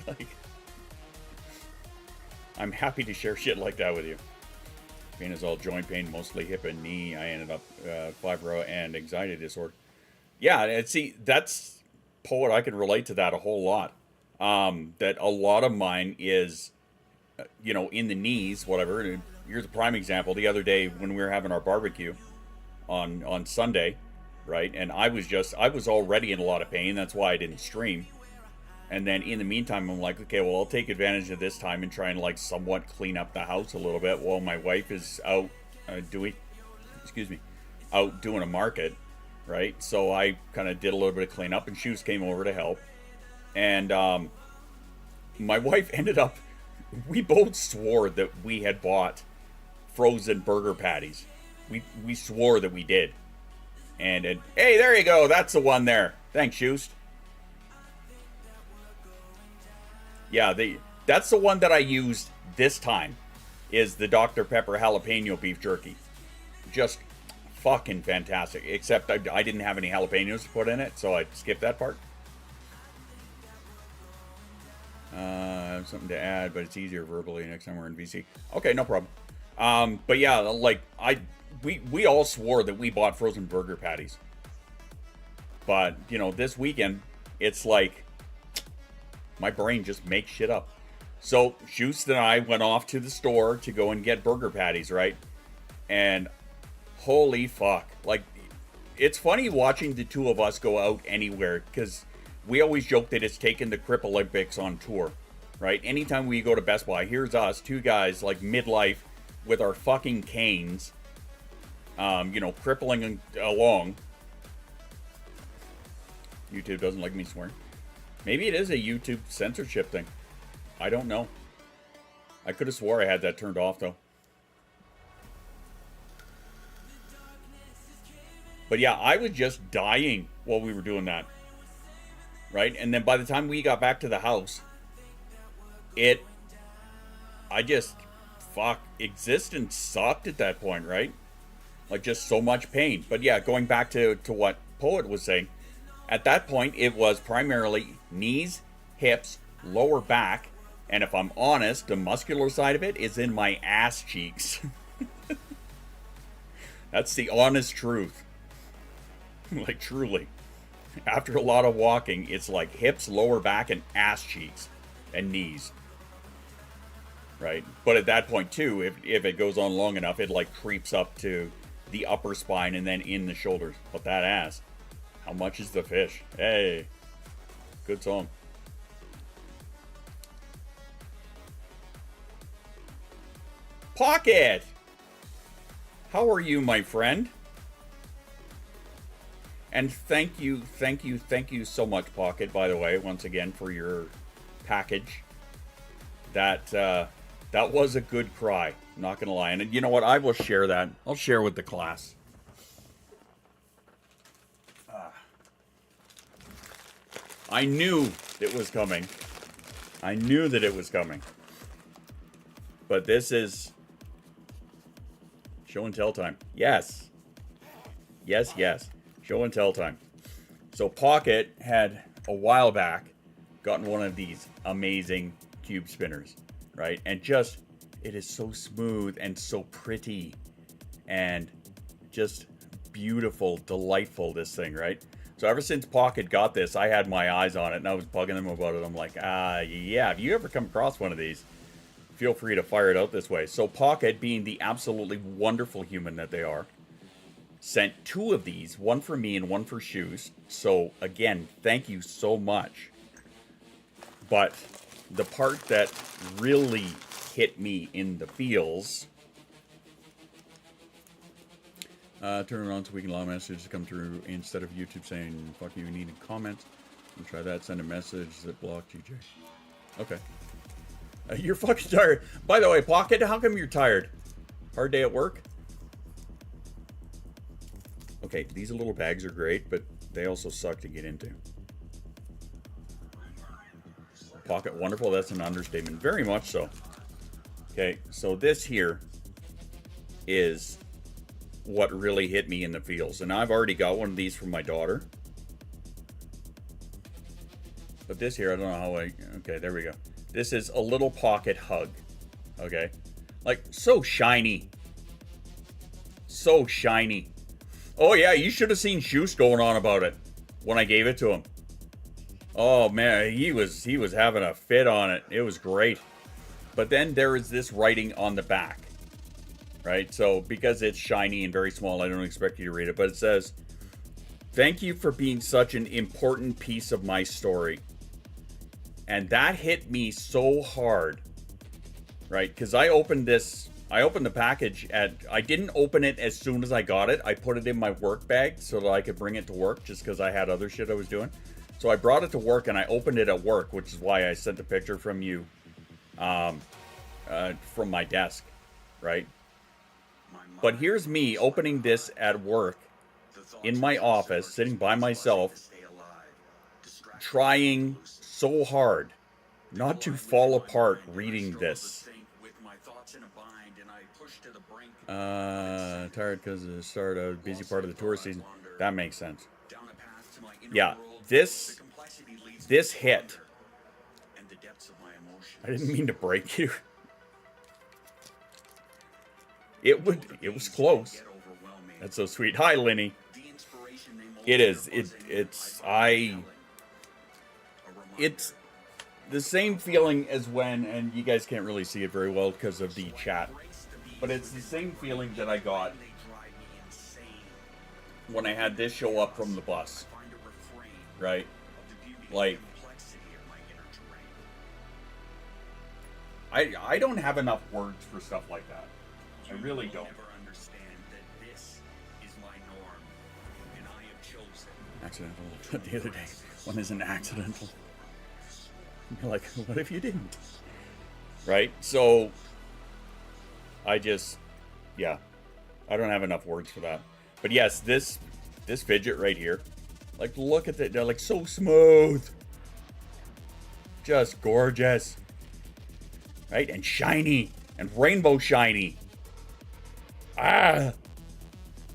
Like, I'm happy to share shit like that with you. Pain is all joint pain, mostly hip and knee. I ended up fibro and anxiety disorder. Yeah, and see, that's Poet. I can relate to that a whole lot. That a lot of mine is, in the knees, whatever. Here's a prime example. The other day when we were having our barbecue on Sunday, right? And I was already in a lot of pain. That's why I didn't stream. And then in the meantime, I'm like, okay, well, I'll take advantage of this time and try and like somewhat clean up the house a little bit while my wife is out doing a market, right? So I kind of did a little bit of cleanup, and Shoes came over to help. And my wife ended up, we both swore that we had bought frozen burger patties. We swore that we did. And hey, there you go. That's the one there. Thanks, Shoes. Yeah, that's the one that I used this time, is the Dr. Pepper jalapeno beef jerky. Just fucking fantastic. Except I didn't have any jalapenos to put in it, so I skipped that part. I have something to add, but it's easier verbally next time we're in VC. Okay, no problem. But yeah, like, we all swore that we bought frozen burger patties. But, this weekend, it's like, my brain just makes shit up. So, Schutz and I went off to the store to go and get burger patties, right? And holy fuck. Like, it's funny watching the two of us go out anywhere, because we always joke that it's taken the Crip Olympics on tour, right? Anytime we go to Best Buy, here's us, two guys, like midlife, with our fucking canes, you know, crippling along. YouTube doesn't like me swearing. Maybe it is a YouTube censorship thing. I don't know. I could have swore I had that turned off, though. But yeah, I was just dying while we were doing that. Right? And then by the time we got back to the house, existence sucked at that point, right? Like, just so much pain. But yeah, going back to what Poet was saying, at that point, it was primarily knees, hips, lower back, and if I'm honest, the muscular side of it is in my ass cheeks. That's the honest truth. Like, truly. After a lot of walking, it's like hips, lower back, and ass cheeks. And knees. Right? But at that point, too, if it goes on long enough, it, like, creeps up to the upper spine and then in the shoulders. But that ass. How much is the fish? Hey. Good song. Pocket! How are you, my friend? And thank you so much, Pocket, by the way, once again, for your package. That was a good cry, not gonna lie. And you know what? I will share that. I'll share with the class. I knew it was coming. I knew that it was coming. But this is show and tell time. Yes. Yes, yes. Show and tell time. So Pocket had, a while back, gotten one of these amazing cube spinners, right? And just, it is so smooth and so pretty and just beautiful, delightful, this thing, right? So ever since Pocket got this, I had my eyes on it, and I was bugging them about it. I'm like, yeah, if you ever come across one of these, feel free to fire it out this way. So Pocket, being the absolutely wonderful human that they are, sent 2 of these, one for me and one for Shoes. So again, thank you so much. But the part that really hit me in the feels, turn it on so we can allow messages to come through instead of YouTube saying fuck you, needing comments. We'll try that. Send a message that block GJ. Okay. You're fucking tired. By the way, Pocket, how come you're tired? Hard day at work? Okay, these little bags are great, but they also suck to get into. Pocket wonderful, that's an understatement. Very much so. Okay, so this here is what really hit me in the feels. And I've already got one of these from my daughter. But this here, I don't know how okay, there we go. This is a little Pocket hug. Okay? Like, so shiny. So shiny. Oh yeah, you should have seen Shoes going on about it when I gave it to him. Oh man, he was having a fit on it. It was great. But then there is this writing on the back. Right? So because it's shiny and very small, I don't expect you to read it, but it says, "Thank you for being such an important piece of my story." And that hit me so hard. Right? Because I opened the package I didn't open it as soon as I got it. I put it in my work bag so that I could bring it to work just because I had other shit I was doing. So I brought it to work and I opened it at work, which is why I sent a picture from you, from my desk, right? But here's me opening this at work, in my office, sitting by myself, trying so hard not to fall apart reading this. Tired because of the start of busy part of the tour season. That makes sense. Yeah, this hit. I didn't mean to break you. It was close. That's so sweet. Hi, Lenny. It is. It's the same feeling as when, and you guys can't really see it very well because of the chat, but it's the same feeling that I got when I had this show up from the bus, right? Like, I don't have enough words for stuff like that. I really don't. Accidental the other day. One isn't accidental. You're like, what if you didn't? Right? So, I just, yeah. I don't have enough words for that. But yes, this fidget right here. Like, look at that. They're like so smooth. Just gorgeous. Right? And shiny. And rainbow shiny. Ah.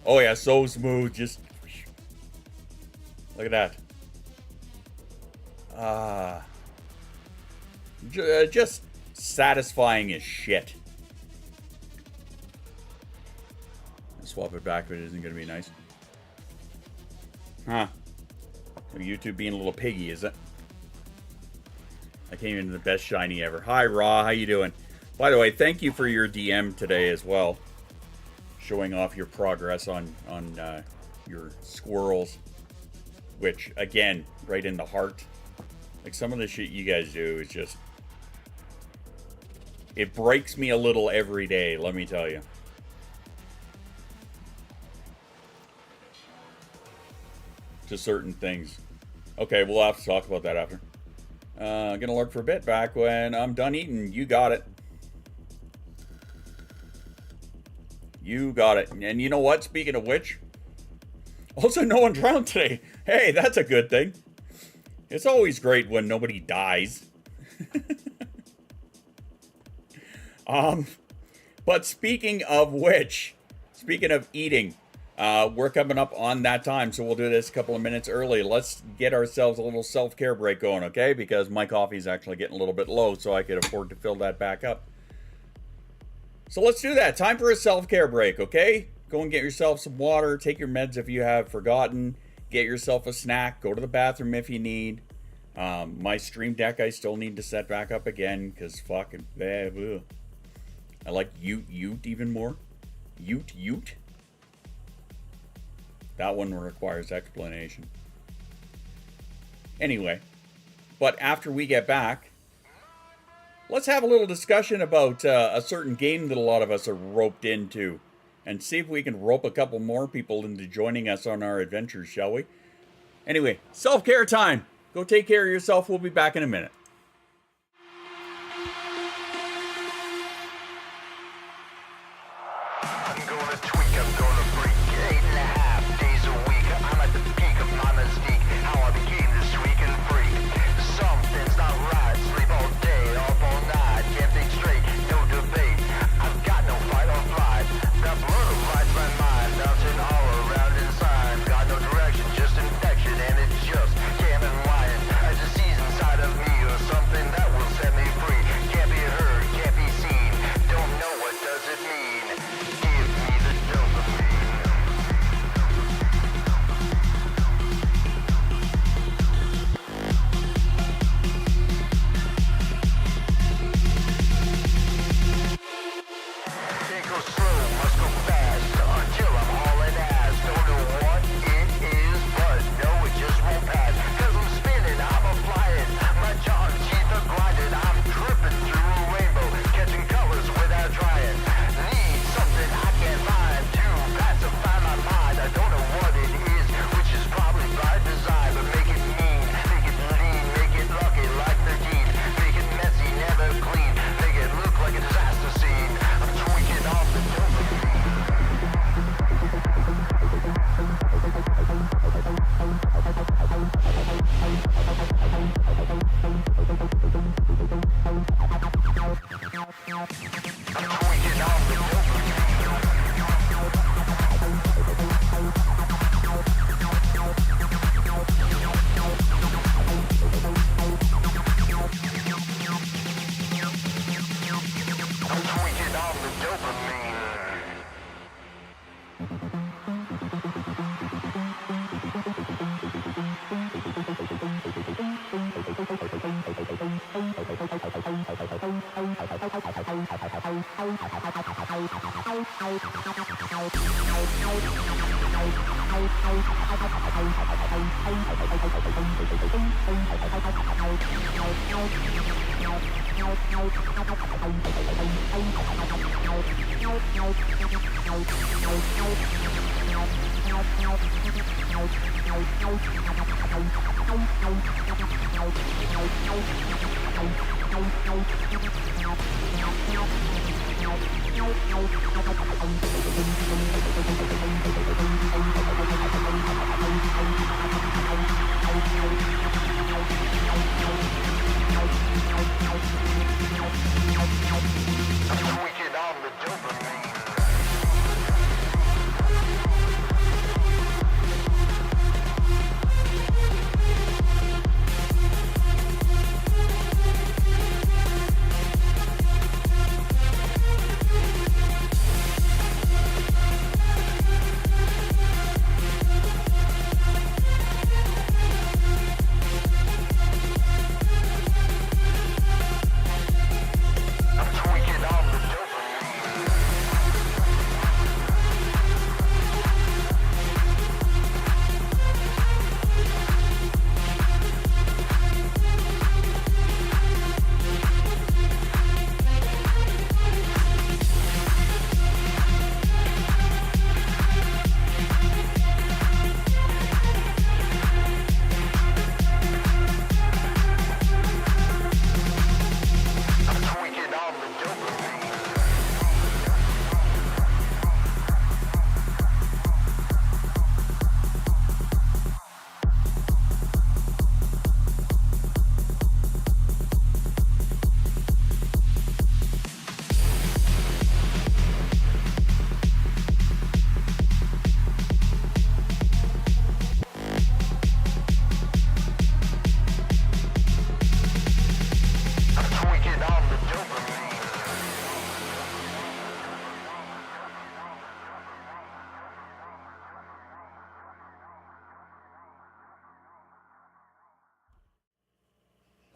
Oh yeah, so smooth. Just look at that. Ah. Just satisfying as shit. Swap it back, but it isn't going to be nice. Huh. So YouTube being a little piggy, is it? I came into the best shiny ever. Hi, Raw. How you doing? By the way, thank you for your DM today as well. Showing off your progress on your squirrels. Which, again, right in the heart. Like, some of the shit you guys do is just... It breaks me a little every day, let me tell you. To certain things. Okay, we'll have to talk about that after. Gonna lurk for a bit. Back when I'm done eating. You got it. You got it. And you know what? Speaking of which, also no one drowned today. Hey, that's a good thing. It's always great when nobody dies. But speaking of which, speaking of eating, we're coming up on that time, so we'll do this a couple of minutes early. Let's get ourselves a little self-care break going, okay? Because my coffee is actually getting a little bit low, so I could afford to fill that back up. So let's do that. Time for a self-care break, okay? Go and get yourself some water. Take your meds if you have forgotten. Get yourself a snack. Go to the bathroom if you need. My Stream Deck I still need to set back up again, because fucking... I like Ute even more. Ute. That one requires explanation. Anyway, but after we get back, let's have a little discussion about a certain game that a lot of us are roped into, and see if we can rope a couple more people into joining us on our adventures, shall we? Anyway, self-care time. Go take care of yourself. We'll be back in a minute.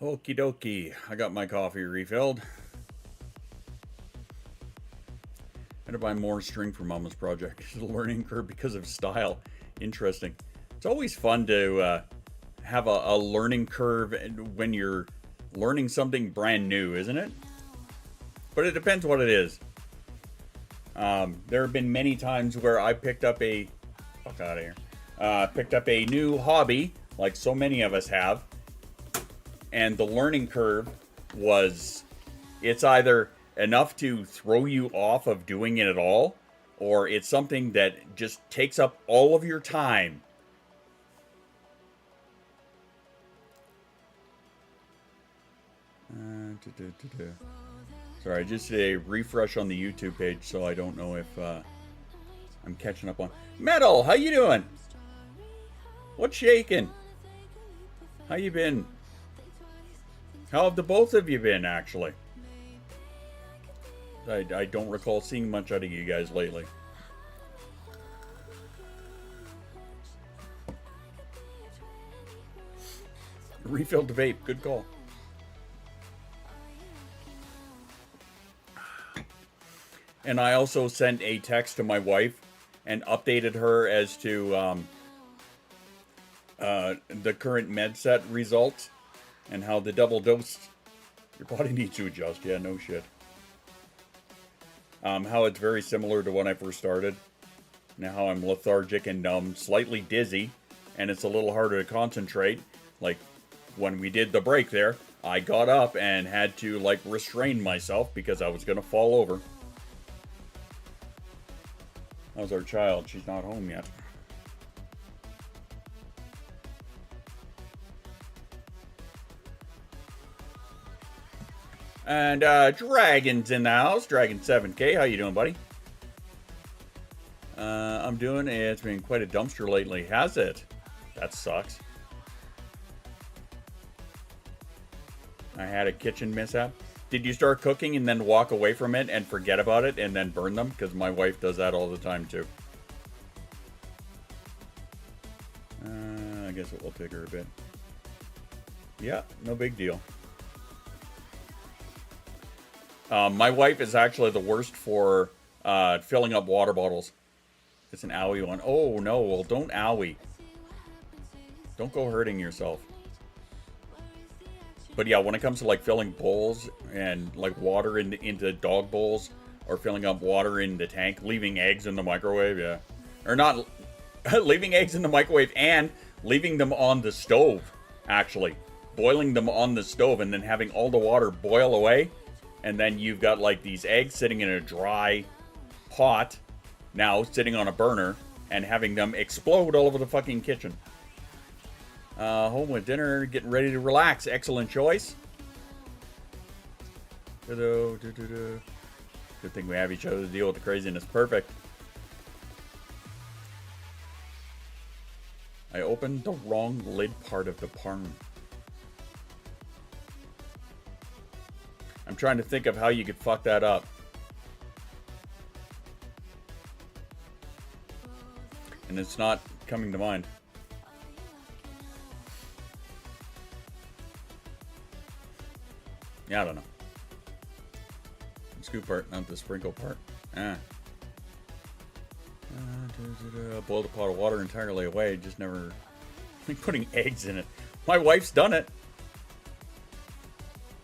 Okie dokie. I got my coffee refilled. I had to buy more string for Mama's project. The learning curve because of style. Interesting. It's always fun to have a learning curve when you're learning something brand new, isn't it? But it depends what it is. There have been many times where I picked up a... Fuck out of here. Picked up a new hobby, like so many of us have. And the learning curve was, it's either enough to throw you off of doing it at all, or it's something that just takes up all of your time. Sorry, I just did a refresh on the YouTube page, so I don't know if I'm catching up on. Metal, how you doing? What's shaking? How you been? How have the both of you been, actually? I don't recall seeing much out of you guys lately. Refilled the vape. Good call. And I also sent a text to my wife and updated her as to the current med set results. And how the double dose, your body needs to adjust. Yeah, no shit. How it's very similar to when I first started. Now how I'm lethargic and numb, slightly dizzy, and it's a little harder to concentrate. Like when we did the break there, I got up and had to like restrain myself because I was gonna fall over. How's our child? She's not home yet. And Dragon's in the house. Dragon 7K. How you doing, buddy? I'm doing. It's been quite a dumpster lately. Has it? That sucks. I had a kitchen mishap. Did you start cooking and then walk away from it and forget about it and then burn them? Because my wife does that all the time too. I guess it will take her a bit. Yeah, no big deal. My wife is actually the worst for filling up water bottles. It's an owie one. Oh, no. Well, don't owie. Don't go hurting yourself. But yeah, when it comes to like filling bowls and like water into dog bowls or filling up water in the tank, leaving eggs in the microwave, yeah. Or not, leaving eggs in the microwave and leaving them on the stove, actually. Boiling them on the stove and then having all the water boil away. And then you've got like these eggs sitting in a dry pot, now sitting on a burner, and having them explode all over the fucking kitchen. Home with dinner, getting ready to relax. Excellent choice. Good thing we have each other to deal with the craziness. Perfect. I opened the wrong lid part of the parm. I'm trying to think of how you could fuck that up. And it's not coming to mind. Yeah, I don't know. The scoop part, not the sprinkle part. Boil the pot of water entirely away. Just never like putting eggs in it. My wife's done it.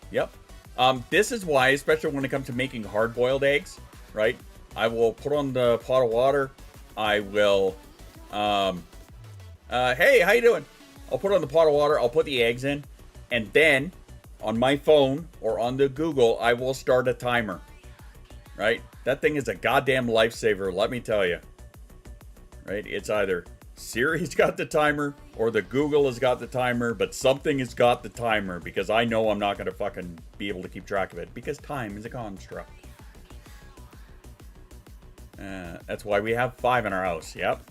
Yep. This is why, especially when it comes to making hard-boiled eggs, right? I will put on the pot of water. I will, hey, how you doing? I'll put on the pot of water. I'll put the eggs in. And then, on my phone or on the Google, I will start a timer. Right? That thing is a goddamn lifesaver, let me tell you. Right? It's either Siri's got the timer or the Google has got the timer, but something has got the timer because I know I'm not going to fucking be able to keep track of it because time is a construct. That's why we have 5 in our house. Yep.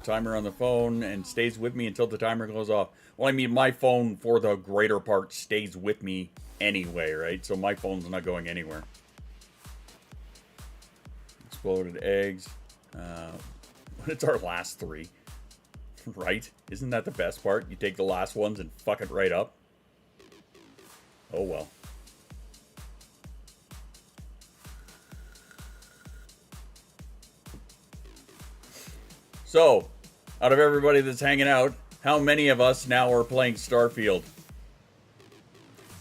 Timer on the phone and stays with me until the timer goes off. Well, I mean, my phone, for the greater part, stays with me anyway, right? So my phone's not going anywhere. Exploded eggs. It's our last 3. Right? Isn't that the best part? You take the last ones and fuck it right up. Oh well. So, out of everybody that's hanging out, how many of us now are playing Starfield?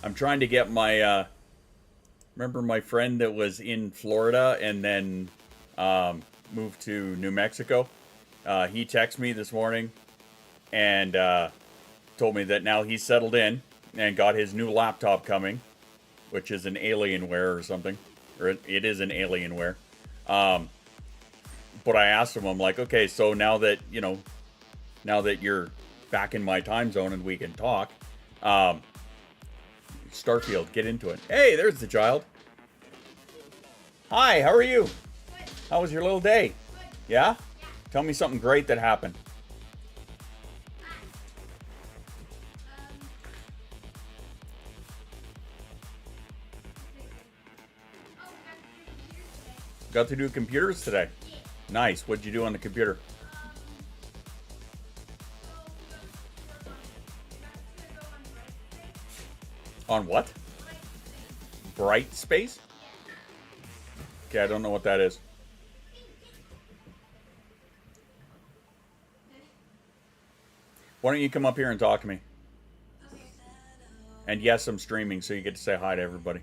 I'm trying to get my, remember my friend that was in Florida and then moved to New Mexico? He texted me this morning and told me that now he's settled in and got his new laptop coming, which is an Alienware or something. Or it is an Alienware. But I asked him, I'm like, okay, so now that, you know, now that you're back in my time zone and we can talk, Starfield, get into it. Hey, there's the child. Hi, how are you? How was your little day? Yeah? Tell me something great that happened. Got to do computers today. Nice. What'd you do on the computer? On what? Bright space? Okay, I don't know what that is. Why don't you come up here and talk to me? And yes, I'm streaming, so you get to say hi to everybody.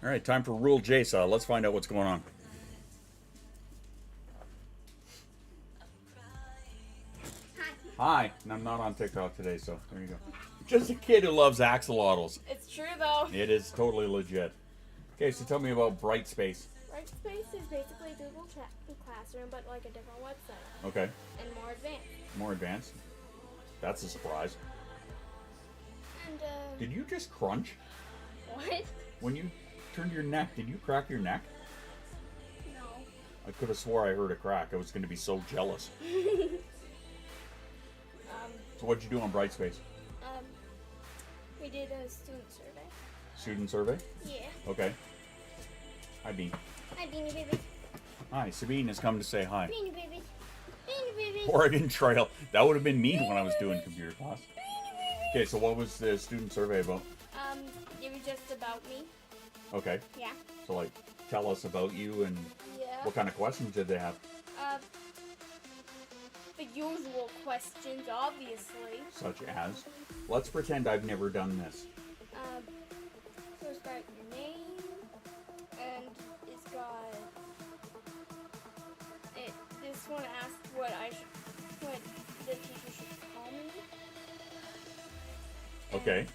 All right, time for Rule JSA. Let's find out what's going on. Hi. And I'm not on TikTok today, so there you go. Just a kid who loves axolotls. It's true, though. It is totally legit. Okay, so tell me about Brightspace. Brightspace is basically Google Classroom, but like a different website. Okay. And more advanced. More advanced. That's a surprise. And, Did you just crunch? What? When you turned your neck, did you crack your neck? No. I could have swore I heard a crack. I was going to be so jealous. So what'd you do on Brightspace? We did a student survey. Student survey? Yeah. Okay. Hi, Bean. Hi, Beanie Baby. Hi, Sabine has come to say hi. Beanie Baby. Beanie Baby. Oregon Trail. That would have been me when I was doing computer class. Okay, so what was the student survey about? It was just about me. Okay. Yeah. So, like, tell us about you and what kind of questions did they have? The usual questions, obviously. Such as? Let's pretend I've never done this. So it's got your name, and it's got it. This one asks what the teacher should call me. Okay. It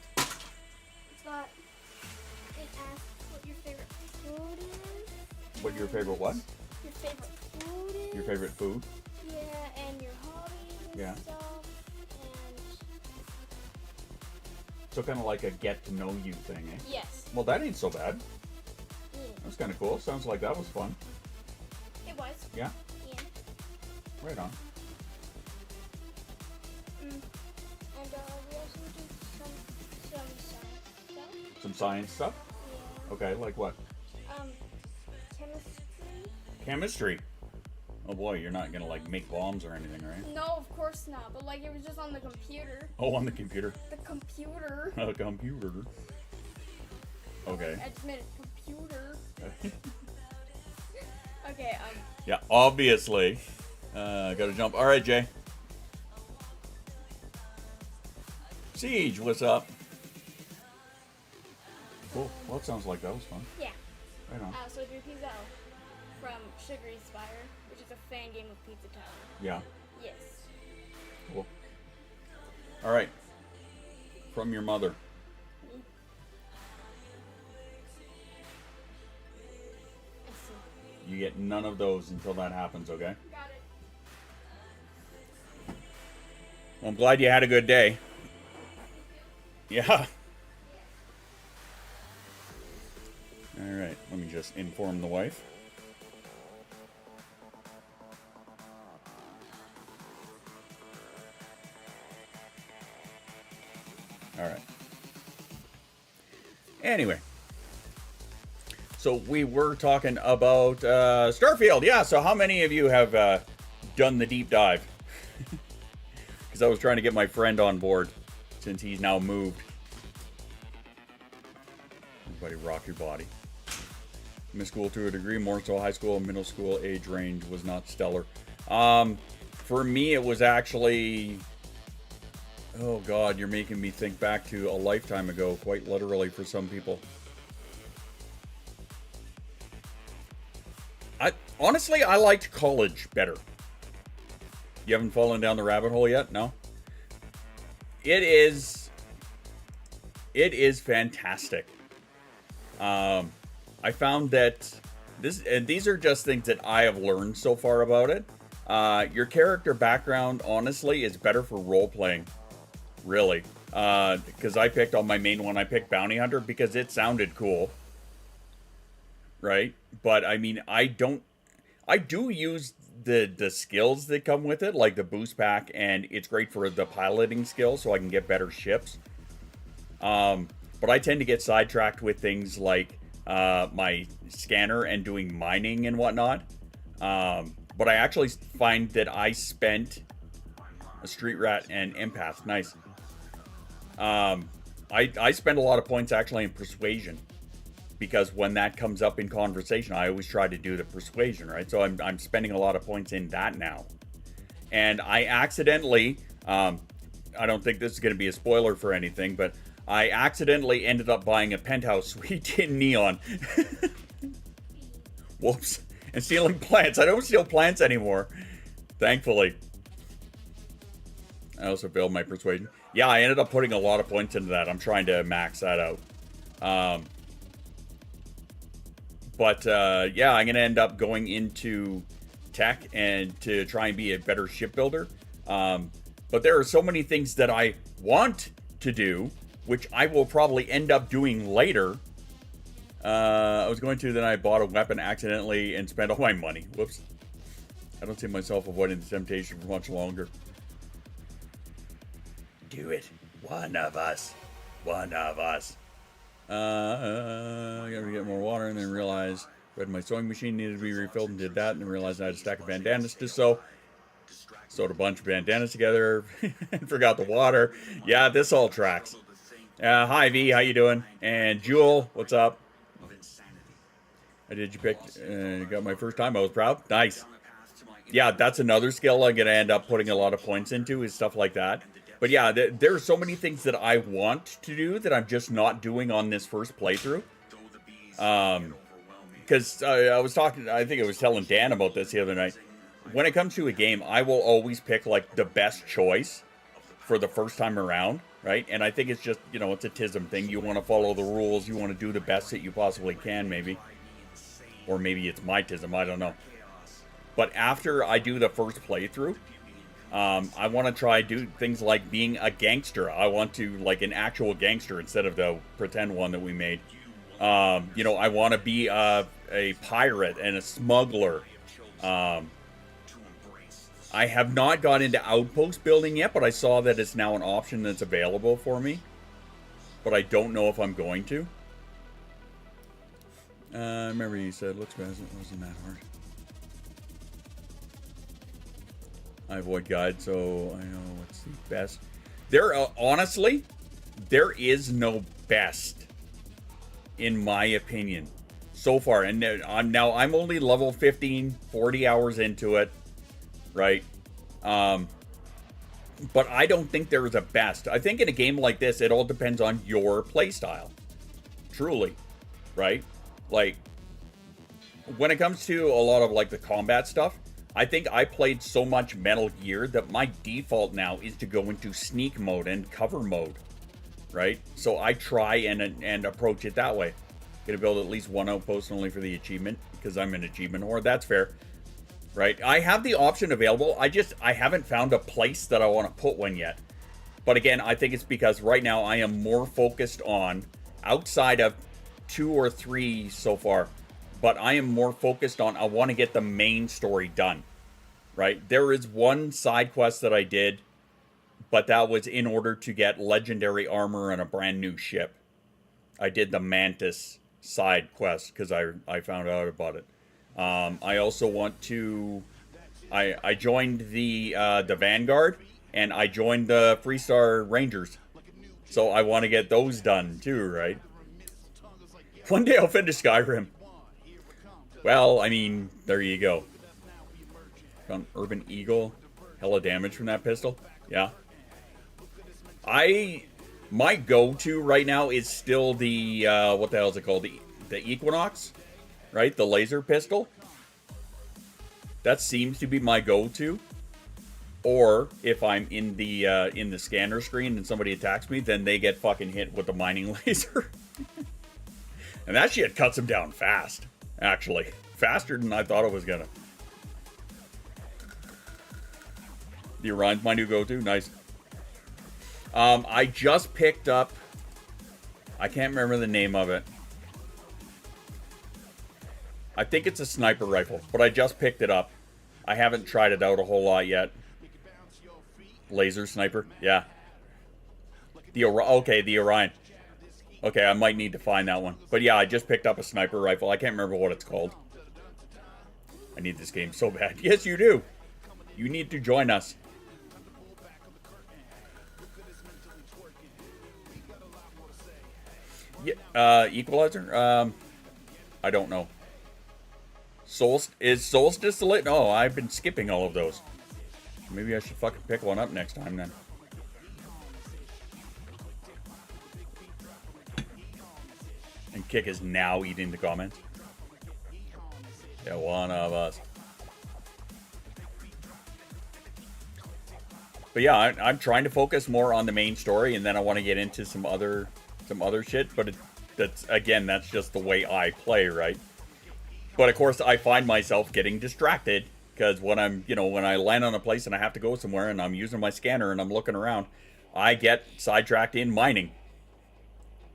asks what your favorite food is. What your favorite what? Your favorite food is. Your favorite food? Yeah, and your hobbies and Yeah. stuff. And So kind of like a get to know you thing, eh? yes. Well, that ain't so bad. Yeah. That's kind of cool. Sounds like that was fun. It was. Yeah. Yeah. Right on. And we also did some science stuff. Some science stuff? Yeah. Okay, like what? Chemistry. Chemistry. Oh boy, you're not gonna like make bombs or anything, right? No, of course not. But like it was just on the computer. Oh, on the computer. The computer. A computer. Okay. I just made a computer. Okay. Yeah, obviously. Gotta jump. All right, Jay. Siege, what's up? Cool. Well, it sounds like that was fun. Yeah. Right on. So drew Pizza from Sugary Spire, which is a fan game of Pizza Town. Yeah. Yes. Cool. All right. From your mother. I see. You get none of those until that happens, okay? Got it. Well, I'm glad you had a good day. Yeah. All right. Let me just inform the wife. All right. Anyway. So we were talking about Starfield. Yeah, so how many of you have done the deep dive? Because I was trying to get my friend on board since he's now moved. Everybody rock your body. Middle school to a degree, more so high school and middle school age range was not stellar. For me, it was actually... Oh God, you're making me think back to a lifetime ago, quite literally for some people. Honestly, I liked college better. You haven't fallen down the rabbit hole yet? No? It is fantastic. I found that these are just things that I have learned so far about it. Your character background, honestly, is better for role-playing. Really. Because I picked on my main one, I picked Bounty Hunter because it sounded cool. Right? But, I mean, I do use the skills that come with it, like the boost pack, and it's great for the piloting skills so I can get better ships. But I tend to get sidetracked with things like my scanner and doing mining and whatnot. But I actually find that I spent a street rat and empath. Nice. I spend a lot of points actually in persuasion, because when that comes up in conversation, I always try to do the persuasion, right? So I'm spending a lot of points in that now. And I accidentally, I don't think this is going to be a spoiler for anything, but I accidentally ended up buying a penthouse suite in Neon. Whoops. And stealing plants. I don't steal plants anymore, thankfully. I also failed my persuasion. Yeah, I ended up putting a lot of points into that. I'm trying to max that out. But yeah, I'm going to end up going into tech and to try and be a better shipbuilder. But there are so many things that I want to do, which I will probably end up doing later. I was going to, then I bought a weapon accidentally and spent all my money. Whoops. I don't see myself avoiding the temptation for much longer. Do it. One of us. One of us. I gotta get more water, and then realized my sewing machine needed to be refilled, and did that, and then realized I had a stack of bandanas to sew. Sewed a bunch of bandanas together and forgot the water. Yeah, this all tracks. Hi V, how you doing? And Jewel, what's up? Did you pick? Got my first time. I was proud. Nice. Yeah, that's another skill I'm gonna end up putting a lot of points into, is stuff like that. But yeah, there are so many things that I want to do that I'm just not doing on this first playthrough. Because I was talking, I think I was telling Dan about this the other night. When it comes to a game, I will always pick like the best choice for the first time around, right? And I think it's just, you know, it's a TISM thing. You want to follow the rules. You want to do the best that you possibly can, maybe. Or maybe it's my TISM, I don't know. But after I do the first playthrough, I want to try do things like being a gangster. I want to, like, an actual gangster instead of the pretend one that we made. You know, I want to be a pirate and a smuggler. I have not got into outpost building yet, but I saw that it's now an option that's available for me. But I don't know if I'm going to. I remember you said looks bad. It wasn't that hard. I avoid guide, so I know what's the best. Honestly, there is no best, in my opinion, so far. And I'm only level 15, 40 hours into it. Right, but I don't think there is a best. I think in a game like this, it all depends on your playstyle. Truly, right? Like, when it comes to a lot of like the combat stuff, I think I played so much Metal Gear that my default now is to go into sneak mode and cover mode, right? So I try and approach it that way. Gonna build at least one outpost only for the achievement because I'm an achievement whore. That's fair. Right, I have the option available. I haven't found a place that I want to put one yet. But again, I think it's because right now I am more focused on, outside of 2 or 3 so far, but I am more focused on, I want to get the main story done. Right, there is one side quest that I did, but that was in order to get legendary armor and a brand new ship. I did the Mantis side quest because I found out about it. I also want to. I joined the Vanguard, and I joined the Freestar Rangers, so I want to get those done too, right? One day I'll finish Skyrim. Well, I mean, there you go. Found Urban Eagle, hella damage from that pistol. Yeah. My go-to right now is still the what the hell is it called? The Equinox. Right, the laser pistol. That seems to be my go-to. Or if I'm in the scanner screen and somebody attacks me, then they get fucking hit with the mining laser. And that shit cuts them down fast, actually, faster than I thought it was gonna. The Orion's my new go-to. Nice. I just picked up. I can't remember the name of it. I think it's a sniper rifle, but I just picked it up. I haven't tried it out a whole lot yet. Laser sniper, yeah. The Orion. Okay, I might need to find that one. But yeah, I just picked up a sniper rifle. I can't remember what it's called. I need this game so bad. Yes, you do. You need to join us. Yeah, Equalizer? I don't know. Is Solstice the lit? No, I've been skipping all of those. Maybe I should fucking pick one up next time then. And Kick is now eating the comments. Yeah, one of us. But yeah, I'm trying to focus more on the main story, and then I want to get into some other shit. But that's just the way I play, right? But of course, I find myself getting distracted because when I land on a place and I have to go somewhere and I'm using my scanner and I'm looking around, I get sidetracked in mining.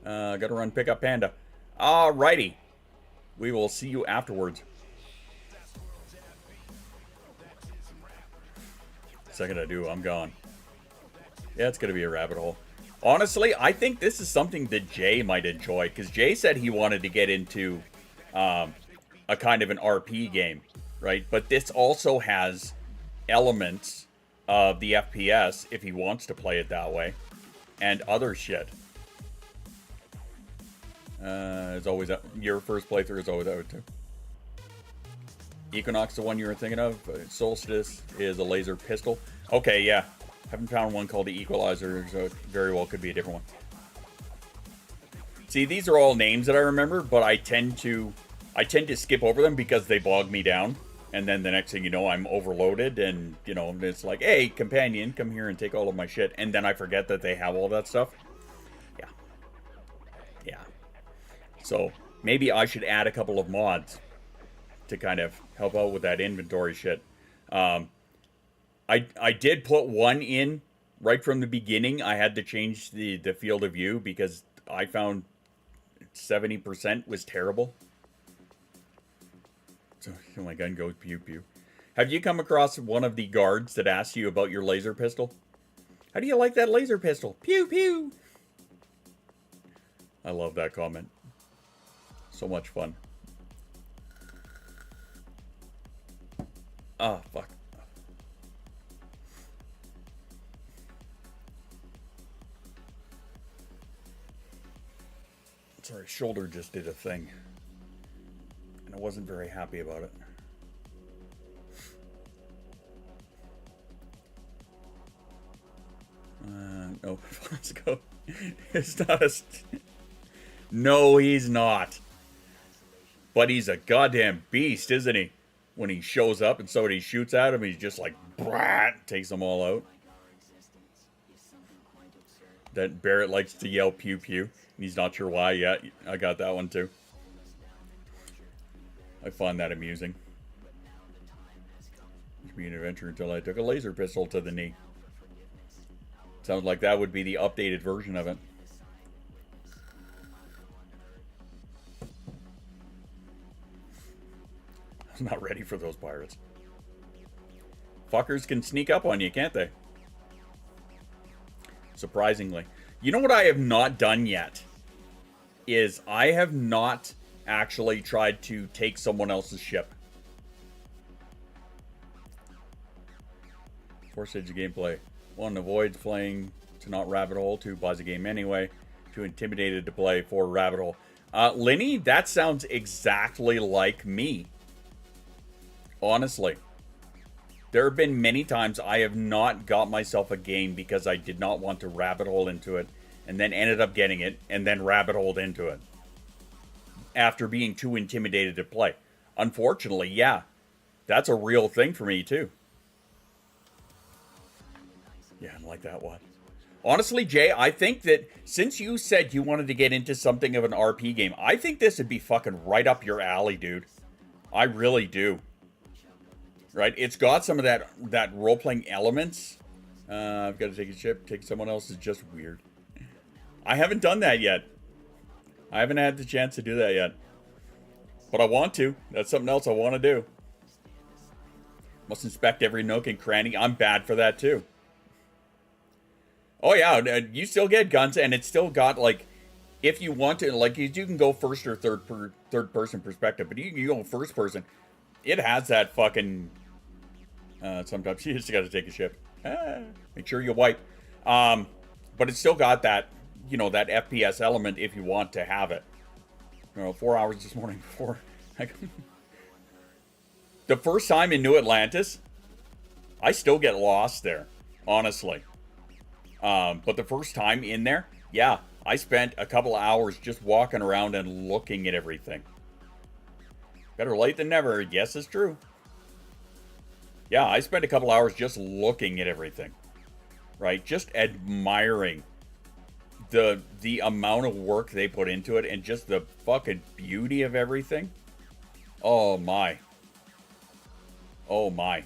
Gotta run pick up Panda. Alrighty. We will see you afterwards. Second I do, I'm gone. Yeah, it's gonna be a rabbit hole. Honestly, I think this is something that Jay might enjoy, because Jay said he wanted to get into a kind of an RP game, right? But this also has elements of the FPS, if he wants to play it that way, and other shit. It's always your first playthrough is always out too. Equinox, the one you were thinking of. Solstice is a laser pistol. Okay, yeah. Haven't found one called the Equalizer, so it very well could be a different one. See, these are all names that I remember, but I tend to skip over them because they bog me down. And then the next thing you know, I'm overloaded, and, you know, it's like, hey, companion, come here and take all of my shit. And then I forget that they have all that stuff. Yeah. Yeah. So, maybe I should add a couple of mods to kind of help out with that inventory shit. I did put one in right from the beginning. I had to change the field of view because I found 70% was terrible. So my gun goes pew pew. Have you come across one of the guards that asks you about your laser pistol? How do you like that laser pistol? Pew pew. I love that comment. So much fun. Ah, fuck. Sorry, shoulder just did a thing. And I wasn't very happy about it. No, let's go. It's not a... No, he's not. But he's a goddamn beast, isn't he? When he shows up and somebody shoots at him, he's just like, brat, takes them all out. That Barrett likes to yell pew pew. And he's not sure why yet. I got that one too. I find that amusing. Used to be an adventure until I took a laser pistol to the knee. Sounds like that would be the updated version of it. I'm not ready for those pirates. Fuckers can sneak up on you, can't they? Surprisingly. You know what I have not done yet? Is I have not actually tried to take someone else's ship. Four stages of gameplay. 1, avoids playing to not rabbit hole. 2, buys the game anyway. 2, intimidated to play. 4, rabbit hole. Linny, that sounds exactly like me. Honestly. There have been many times I have not got myself a game because I did not want to rabbit hole into it, and then ended up getting it, and then rabbit holed into it. After being too intimidated to play. Unfortunately, yeah. That's a real thing for me, too. Yeah, I like that one. Honestly, Jay, I think that since you said you wanted to get into something of an RP game, I think this would be fucking right up your alley, dude. I really do. Right? It's got some of that role-playing elements. I've got to take a ship. Take someone else is just weird. I haven't done that yet. I haven't had the chance to do that yet. But I want to. That's something else I want to do. Must inspect every nook and cranny. I'm bad for that, too. Oh, yeah. You still get guns, and it's still got, like, if you want to, like, you can go first or third person perspective, but you go first person. It has that fucking... sometimes you just got to take a ship. Make sure you wipe. But it's still got that, you know, that FPS element if you want to have it. You know, 4 hours this morning before. The first time in New Atlantis, I still get lost there, honestly. But the first time in there, yeah, I spent a couple of hours just walking around and looking at everything. Better late than never. Yes, it's true. Yeah, I spent a couple hours just looking at everything. Right? Just admiring the amount of work they put into it and just the fucking beauty of everything. Oh my. Oh my.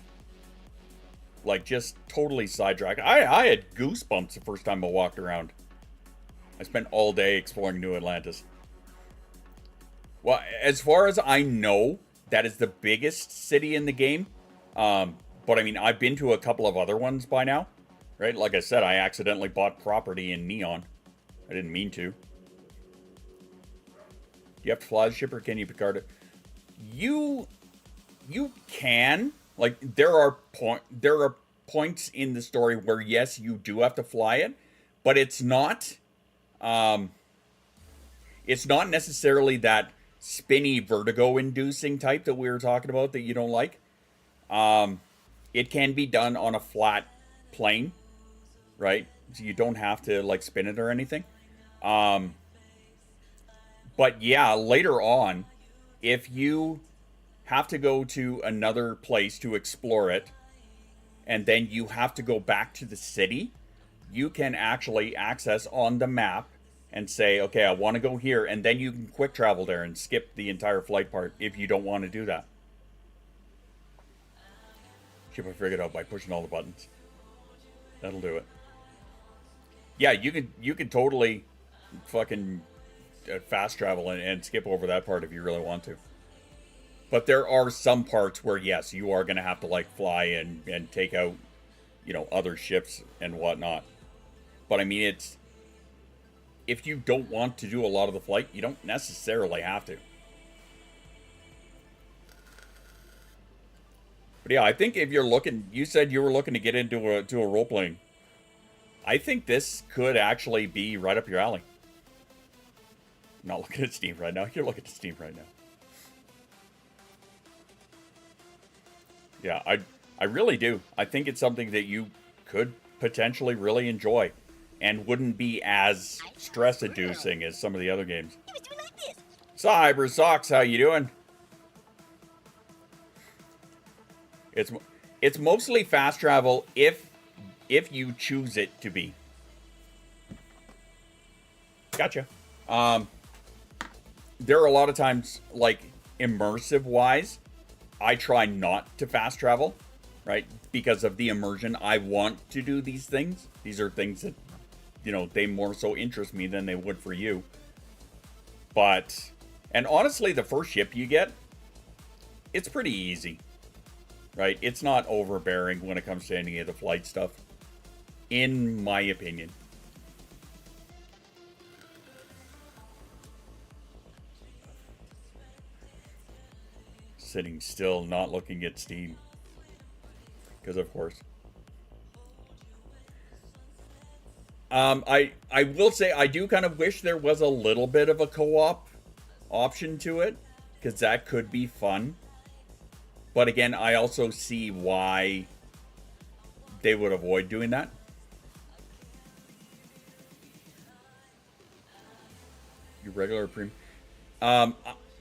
Like, just totally sidetracked. I had goosebumps the first time I walked around. I spent all day exploring New Atlantis. Well, as far as I know, that is the biggest city in the game. But I mean, I've been to a couple of other ones by now. Right? Like I said, I accidentally bought property in Neon. I didn't mean to. Do you have to fly the ship or can you Picard it? You can. Like, there are points in the story where, yes, you do have to fly it. But it's not necessarily that spinny, vertigo-inducing type that we were talking about that you don't like. It can be done on a flat plane. right? So you don't have to like spin it or anything. But yeah, later on, if you have to go to another place to explore it, and then you have to go back to the city, you can actually access on the map and say, okay, I want to go here, and then you can quick travel there and skip the entire flight part if you don't want to do that. Should I figure it out by pushing all the buttons. That'll do it. Yeah, you can totally fucking fast travel and skip over that part if you really want to. But there are some parts where, yes, you are going to have to, like, fly and take out, you know, other ships and whatnot. But, I mean, it's... If you don't want to do a lot of the flight, you don't necessarily have to. But, yeah, I think if you're looking... You said you were looking to get into a role-playing. I think this could actually be right up your alley. I'm not looking at Steam right now. You're looking at Steam right now. Yeah, I really do. I think it's something that you could potentially really enjoy and wouldn't be as stress-inducing as some of the other games. Cyber Socks, how you doing? It's mostly fast travel if you choose it to be. Gotcha. There are a lot of times, like, immersive-wise, I try not to fast travel, right? Because of the immersion. I want to do these things. These are things that, you know, they more so interest me than they would for you. But, and honestly, the first ship you get, it's pretty easy, right? It's not overbearing when it comes to any of the flight stuff, in my opinion. Sitting still, not looking at Steam. Because of course. I will say I do kind of wish there was a little bit of a co-op option to it, because that could be fun. But again, I also see why they would avoid doing that. Your regular premium.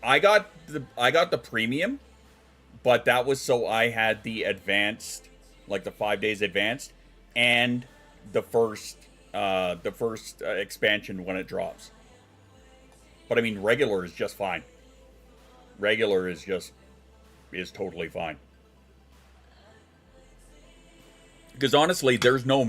I got the premium, but that was so I had the advanced, like the 5 days advanced, and the first expansion when it drops. But I mean, regular is just fine. Regular is totally fine. Because honestly, there's no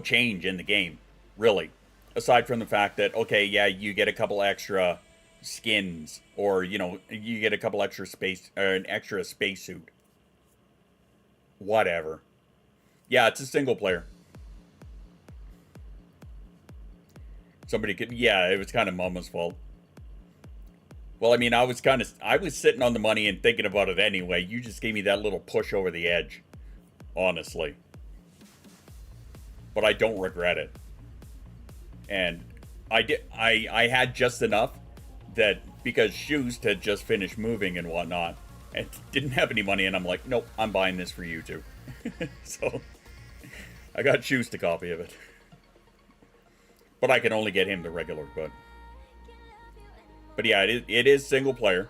change in the game, really. Aside from the fact that, okay, yeah, you get a couple extra skins, or, you know, you get a couple extra an extra spacesuit. Whatever. Yeah, it's a single player. Yeah, it was kind of Mama's fault. Well, I mean, I was sitting on the money and thinking about it anyway. You just gave me that little push over the edge. Honestly. But I don't regret it. And I had just enough that, because Shoes had just finished moving and whatnot, and didn't have any money, and I'm like, nope, I'm buying this for you too. So I got Shoes to copy of it. But I can only get him the regular, but yeah, it is single player.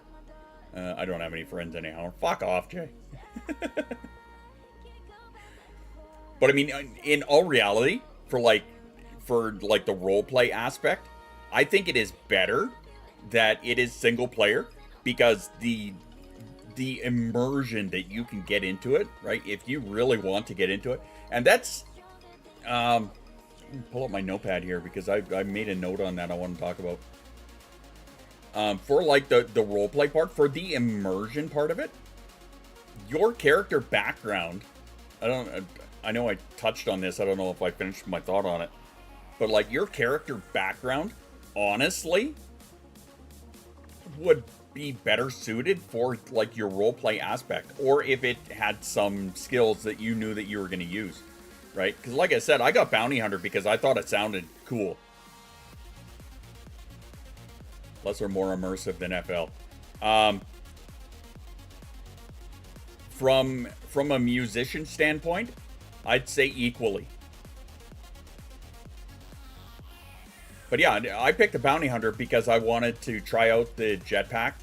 I don't have any friends anyhow. Fuck off, Jay. But I mean, in all reality, for the roleplay aspect, I think it is better that it is single player, because the immersion that you can get into it, right? If you really want to get into it, and that's pull up my notepad here, because I made a note on that I want to talk about. For like the roleplay part, for the immersion part of it, your character background, I know I touched on this, I don't know if I finished my thought on it, but like your character background, honestly, would be better suited for like your roleplay aspect, or if it had some skills that you knew that you were going to use, right? Because like I said, I got Bounty Hunter because I thought it sounded cool. Less or more immersive than FL. From a musician standpoint, I'd say equally. But yeah, I picked the bounty hunter because I wanted to try out the jetpack,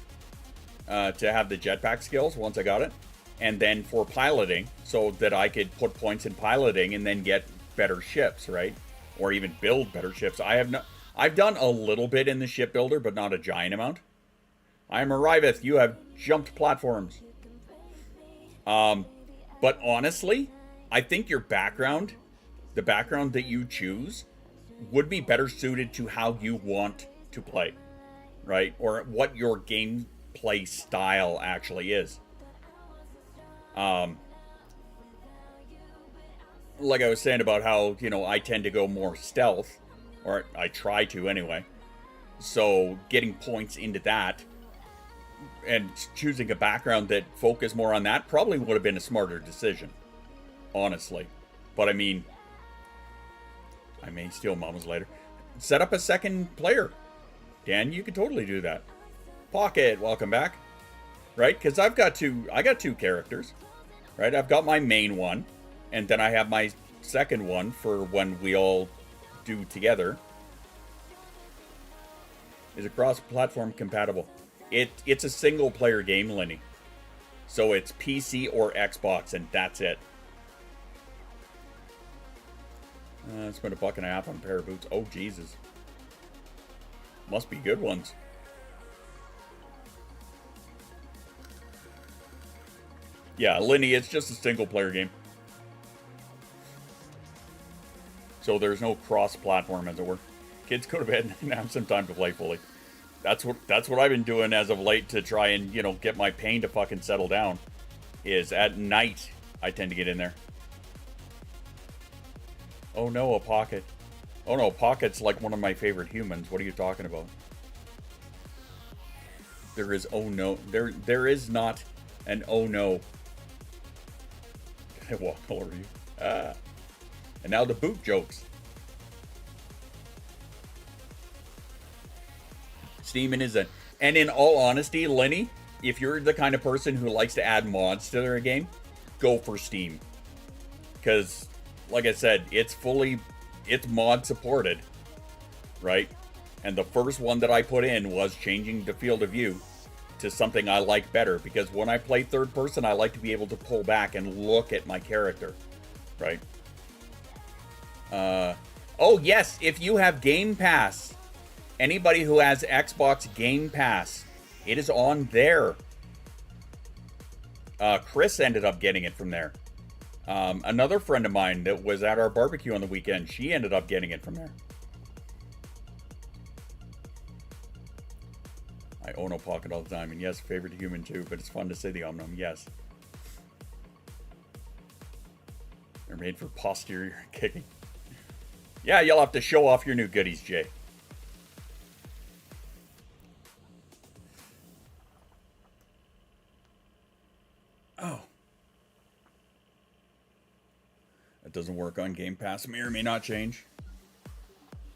to have the jetpack skills once I got it, and then for piloting, so that I could put points in piloting and then get better ships, right? Or even build better ships. I've done a little bit in the shipbuilder, but not a giant amount. I am Arriveth. You have jumped platforms. But honestly, I think your background, the background that you choose, would be better suited to how you want to play, right? Or what your gameplay style actually is. Like I was saying about how, you know, I tend to go more stealth, or I try to anyway. So getting points into that and choosing a background that focused more on that probably would have been a smarter decision, honestly. But I mean, I may steal moments later. Set up a second player. Dan, you could totally do that. Pocket, welcome back. Right? Because I got two characters. Right? I've got my main one, and then I have my second one for when we all do together. Is it cross-platform compatible? It's a single-player game, Lenny. So it's PC or Xbox, and that's it. Spent $1.50 on a pair of boots. Oh, Jesus. Must be good ones. Yeah, Lenny, it's just a single-player game. So there's no cross-platform, as it were. Kids go to bed and have some time to play fully. That's what I've been doing as of late to try and, you know, get my pain to fucking settle down. Is at night I tend to get in there. Oh no, a pocket. Oh no, Pocket's like one of my favorite humans. What are you talking about? There is oh no. There is not an oh no. I walk all over you. And now the boot jokes. Steaming is a... And in all honesty, Lenny, if you're the kind of person who likes to add mods to their game, go for Steam. Because, like I said, it's mod supported, right? And the first one that I put in was changing the field of view to something I like better. Because when I play third person, I like to be able to pull back and look at my character, right? Oh yes, if you have Game Pass, anybody who has Xbox Game Pass, it is on there. Chris ended up getting it from there. Another friend of mine that was at our barbecue on the weekend, she ended up getting it from there. I own a Pocket all the time, and yes, favorite human too, but it's fun to say the om-nom, yes. They're made for posterior kicking. Yeah, you'll have to show off your new goodies, Jay. Oh. That doesn't work on Game Pass. May or may not change.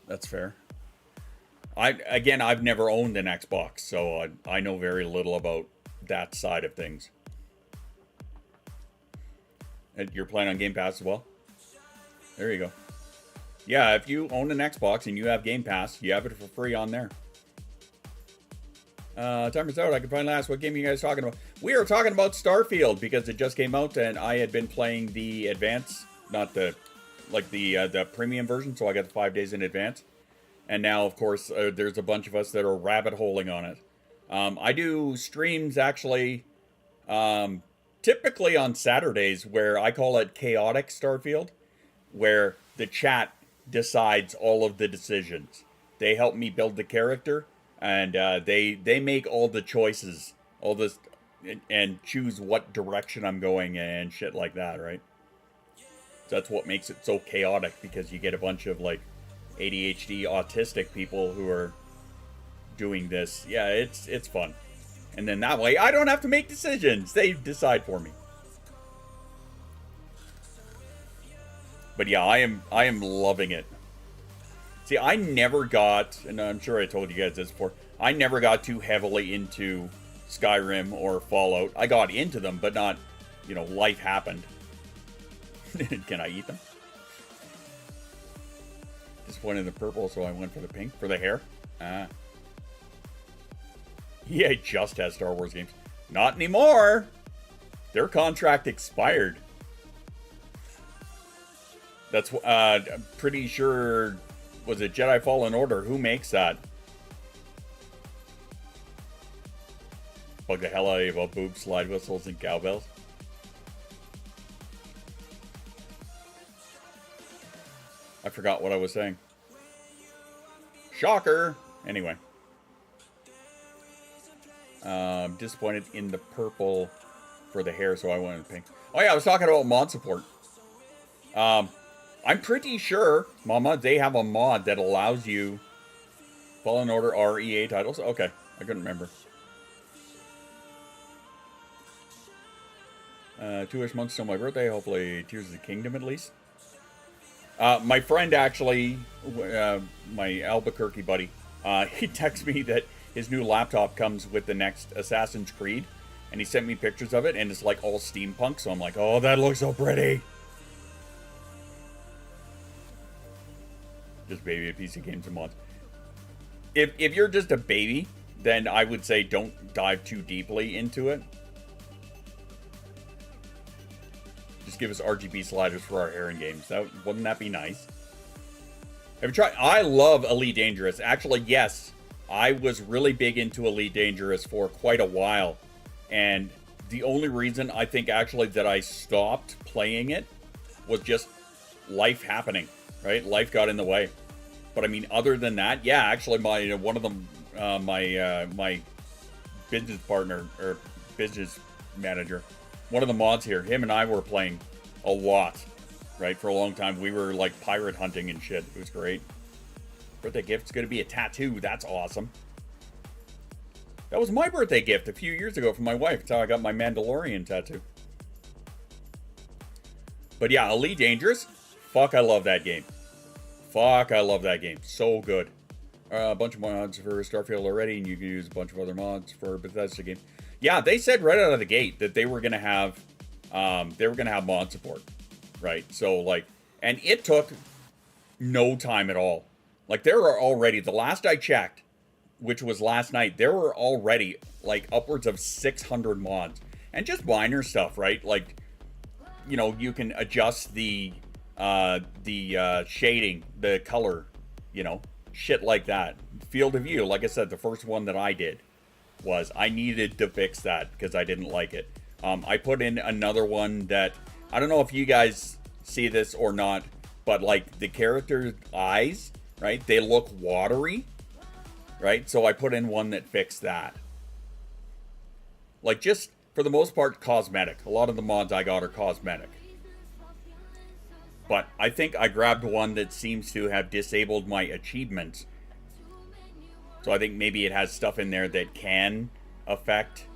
That's fair. I've never owned an Xbox, so I know very little about that side of things. And you're playing on Game Pass as well? There you go. Yeah, if you own an Xbox and you have Game Pass, you have it for free on there. Timer's out. I can finally ask, what game are you guys talking about? We are talking about Starfield because it just came out and I had been playing the advance, not the premium version, so I got the 5 days in advance. And now, of course, there's a bunch of us that are rabbit holing on it. I do streams actually, typically on Saturdays, where I call it chaotic Starfield, where the chat decides all of the decisions. They help me build the character, and they make all the choices, all this, and choose what direction I'm going and shit like that, right? So that's what makes it so chaotic, because you get a bunch of like ADHD autistic people who are doing this. Yeah, it's fun. And then that way I don't have to make decisions. They decide for me. But yeah, I am loving it. See, I never got, and I'm sure I told you guys this before, I never got too heavily into Skyrim or Fallout. I got into them, but not, you know, life happened. Can I eat them? Disappointed in the purple, so I went for the pink for the hair. EA just has Star Wars games. Not anymore. Their contract expired. That's I'm pretty sure. Was it Jedi Fallen Order? Who makes that? Bug the hell out of you about boobs, slide whistles, and cowbells. I forgot what I was saying. Shocker! Anyway. Disappointed in the purple for the hair, so I went in pink. Oh yeah, I was talking about mod support. I'm pretty sure, Mama, they have a mod that allows you Fallen Order REA titles. Okay, I couldn't remember. 2-ish months till my birthday. Hopefully Tears of the Kingdom at least. My friend actually, my Albuquerque buddy, he texted me that his new laptop comes with the next Assassin's Creed. And he sent me pictures of it, and it's like all steampunk. So I'm like, oh, that looks so pretty. Just baby a piece of games and mods. If you're just a baby, then I would say don't dive too deeply into it. Just give us RGB sliders for our hair and games. Wouldn't that be nice? Have you tried? I love Elite Dangerous. Actually, yes. I was really big into Elite Dangerous for quite a while. And the only reason I think actually that I stopped playing it was just life happening, right? Life got in the way. But I mean, other than that, yeah, actually my one of them, my business partner or business manager, one of the mods here, him and I were playing a lot, right? For a long time. We were like pirate hunting and shit. It was great. Birthday gift's going to be a tattoo. That's awesome. That was my birthday gift a few years ago from my wife. That's how I got my Mandalorian tattoo. But yeah, Elite Dangerous. Fuck, I love that game. Fuck, I love that game. So good. A bunch of mods for Starfield already, and you can use a bunch of other mods for Bethesda game. Yeah, they said right out of the gate that they were gonna have, mod support, right? So like, and it took no time at all. Like there are already, the last I checked, which was last night, there were already like upwards of 600 mods, and just minor stuff, right? Like, you know, you can adjust the shading, the color, you know, shit like that. Field of view, like I said, the first one that I did was I needed to fix that because I didn't like it. I put in another one that, I don't know if you guys see this or not, but like the character's eyes, right? They look watery, right? So I put in one that fixed that. Like just, for the most part, cosmetic. A lot of the mods I got are cosmetic. But I think I grabbed one that seems to have disabled my achievements. So I think maybe it has stuff in there that can affect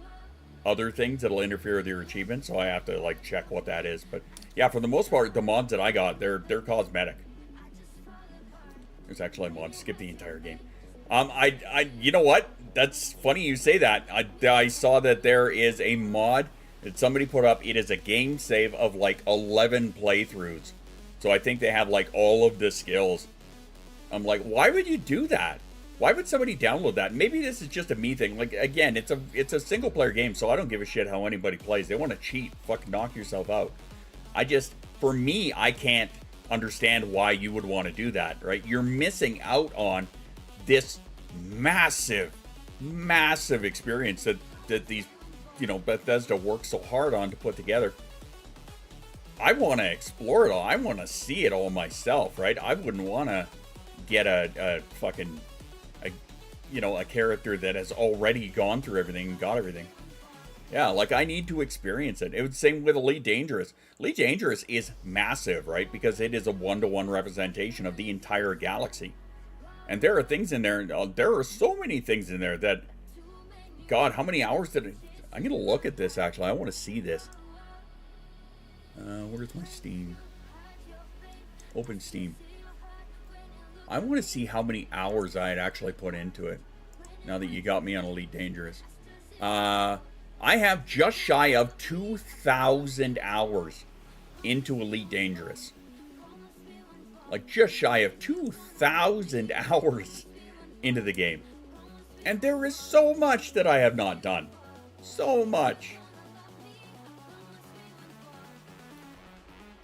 other things that'll interfere with your achievements. So I have to like check what that is. But yeah, for the most part, the mods that I got, they're cosmetic. There's actually a mod to skip the entire game. You know what? That's funny you say that. I saw that there is a mod that somebody put up. It is a game save of like 11 playthroughs. So I think they have like all of the skills. I'm like, why would you do that? Why would somebody download that? Maybe this is just a me thing. Like, again, it's a single player game, so I don't give a shit how anybody plays. They want to cheat, fucking knock yourself out. For me, I can't understand why you would want to do that, right? You're missing out on this massive experience that these, you know, Bethesda worked so hard on to put together. I want to explore it all. I want to see it all myself, right? I wouldn't want to get a character that has already gone through everything and got everything. Yeah, like I need to experience it. It was the same with Elite Dangerous. Elite Dangerous is massive, right? Because it is a one-to-one representation of the entire galaxy. And there are things in there, there are so many things in there that, God, how many hours did it... I'm going to look at this, actually. I want to see this. Where's my Steam? Open Steam. I want to see how many hours I had actually put into it. Now that you got me on Elite Dangerous. I have just shy of 2,000 hours into Elite Dangerous. like just shy of 2,000 hours into the game. And there is so much that I have not done. So much.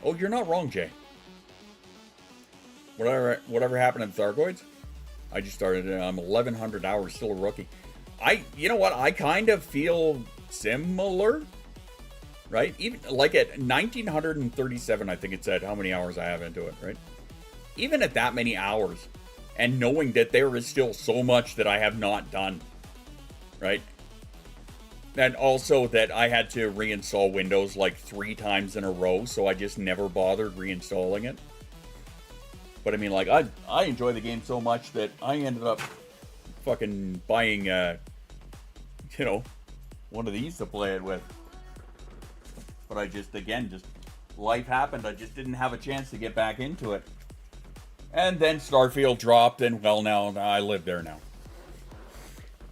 Oh, you're not wrong, Jay. Whatever happened in Thargoids? I just started. I'm 1,100 hours, still a rookie. You know what? I kind of feel similar, right? Even like at 1,937, I think it said how many hours I have into it, right? Even at that many hours, and knowing that there is still so much that I have not done, right? And also that I had to reinstall Windows like 3 times in a row, so I just never bothered reinstalling it. But I mean, like, I enjoy the game so much that I ended up fucking buying, you know, one of these to play it with. But I just, again, just life happened. I just didn't have a chance to get back into it. And then Starfield dropped, and well, now I live there now.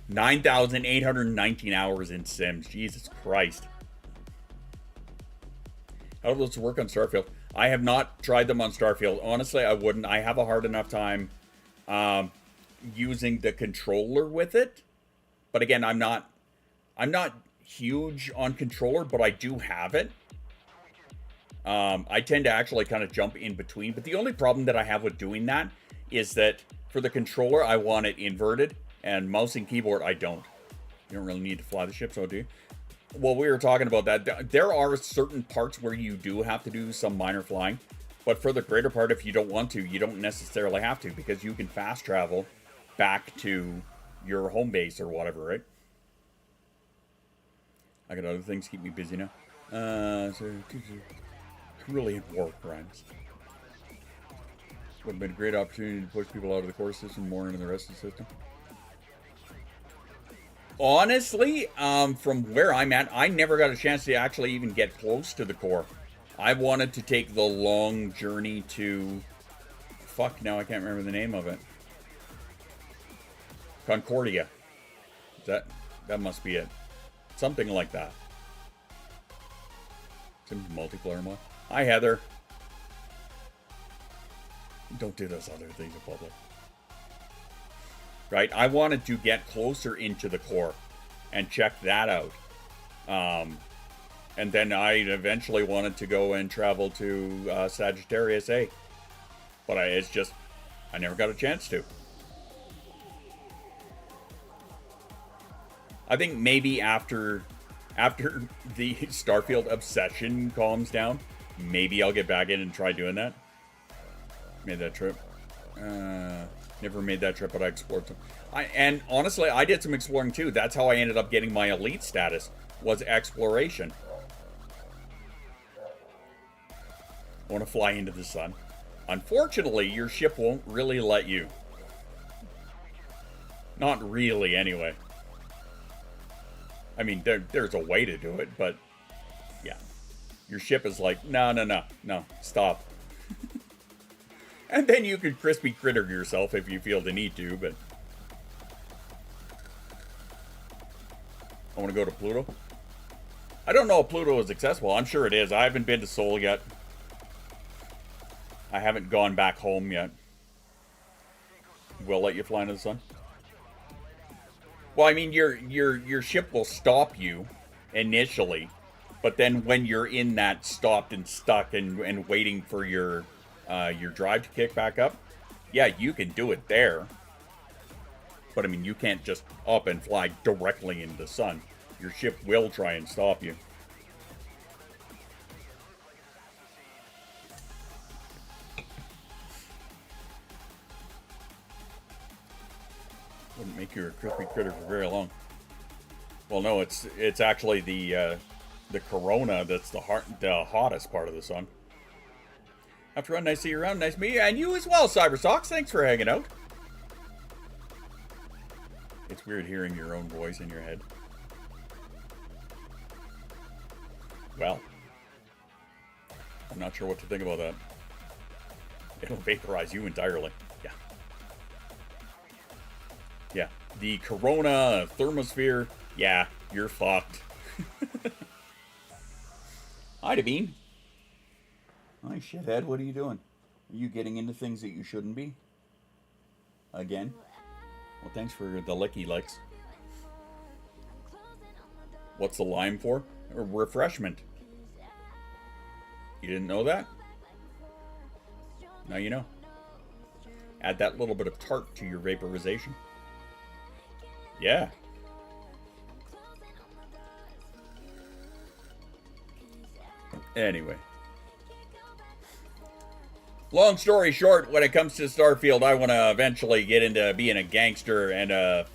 9,819 hours in Sims. Jesus Christ. How does this work on Starfield? I have not tried them on Starfield. Honestly, I wouldn't. I have a hard enough time using the controller with it. But again, I'm not huge on controller, but I do have it. I tend to actually kind of jump in between. But the only problem that I have with doing that is that for the controller, I want it inverted. And mouse and keyboard, I don't. You don't really need to fly the ship, so do you? Well, we were talking about that. There are certain parts where you do have to do some minor flying. But for the greater part, if you don't want to, you don't necessarily have to. Because you can fast travel back to your home base or whatever, right? I got other things to keep me busy now. Really war crimes. Would have been a great opportunity to push people out of the core system more into the rest of the system. Honestly, from where I'm at, I never got a chance to actually even get close to the core. I wanted to take the long journey to... Fuck, now I can't remember the name of it. Concordia. That must be it. Something like that. Some multiplayer mod. Hi, Heather. Don't do those other things in public. Right? I wanted to get closer into the core and check that out. And then I eventually wanted to go and travel to Sagittarius A. But I never got a chance to. I think maybe after the Starfield obsession calms down, maybe I'll get back in and try doing that. Made that trip. Never made that trip, but I explored some. And honestly, I did some exploring too. That's how I ended up getting my elite status, was exploration. I want to fly into the sun. Unfortunately, your ship won't really let you. Not really, anyway. I mean, there's a way to do it, but yeah. Your ship is like, no, stop. And then you could crispy critter yourself if you feel the need to, but... I want to go to Pluto. I don't know if Pluto is accessible. I'm sure it is. I haven't been to Sol yet. I haven't gone back home yet. Will let you fly into the sun? Well, I mean, your ship will stop you initially, but then when you're in that stopped and stuck and waiting for your drive to kick back up, yeah, you can do it there. But I mean, you can't just up and fly directly into the sun. Your ship will try and stop you. Wouldn't make you a crispy critter for very long. Well, no, it's actually the corona that's the hottest part of the sun. After all, nice to see you around. Nice to meet you. And you as well, Cybersocks. Thanks for hanging out. It's weird hearing your own voice in your head. Well, I'm not sure what to think about that. It'll vaporize you entirely. Yeah. Yeah. The corona thermosphere. Yeah, you're fucked. Hi, Devine. Hi, shithead. What are you doing? Are you getting into things that you shouldn't be? Again? Well, thanks for the licky licks. What's the lime for? A refreshment. You didn't know that? Now you know. Add that little bit of tart to your vaporization. Yeah. Anyway. Long story short, when it comes to Starfield, I want to eventually get into being a gangster and a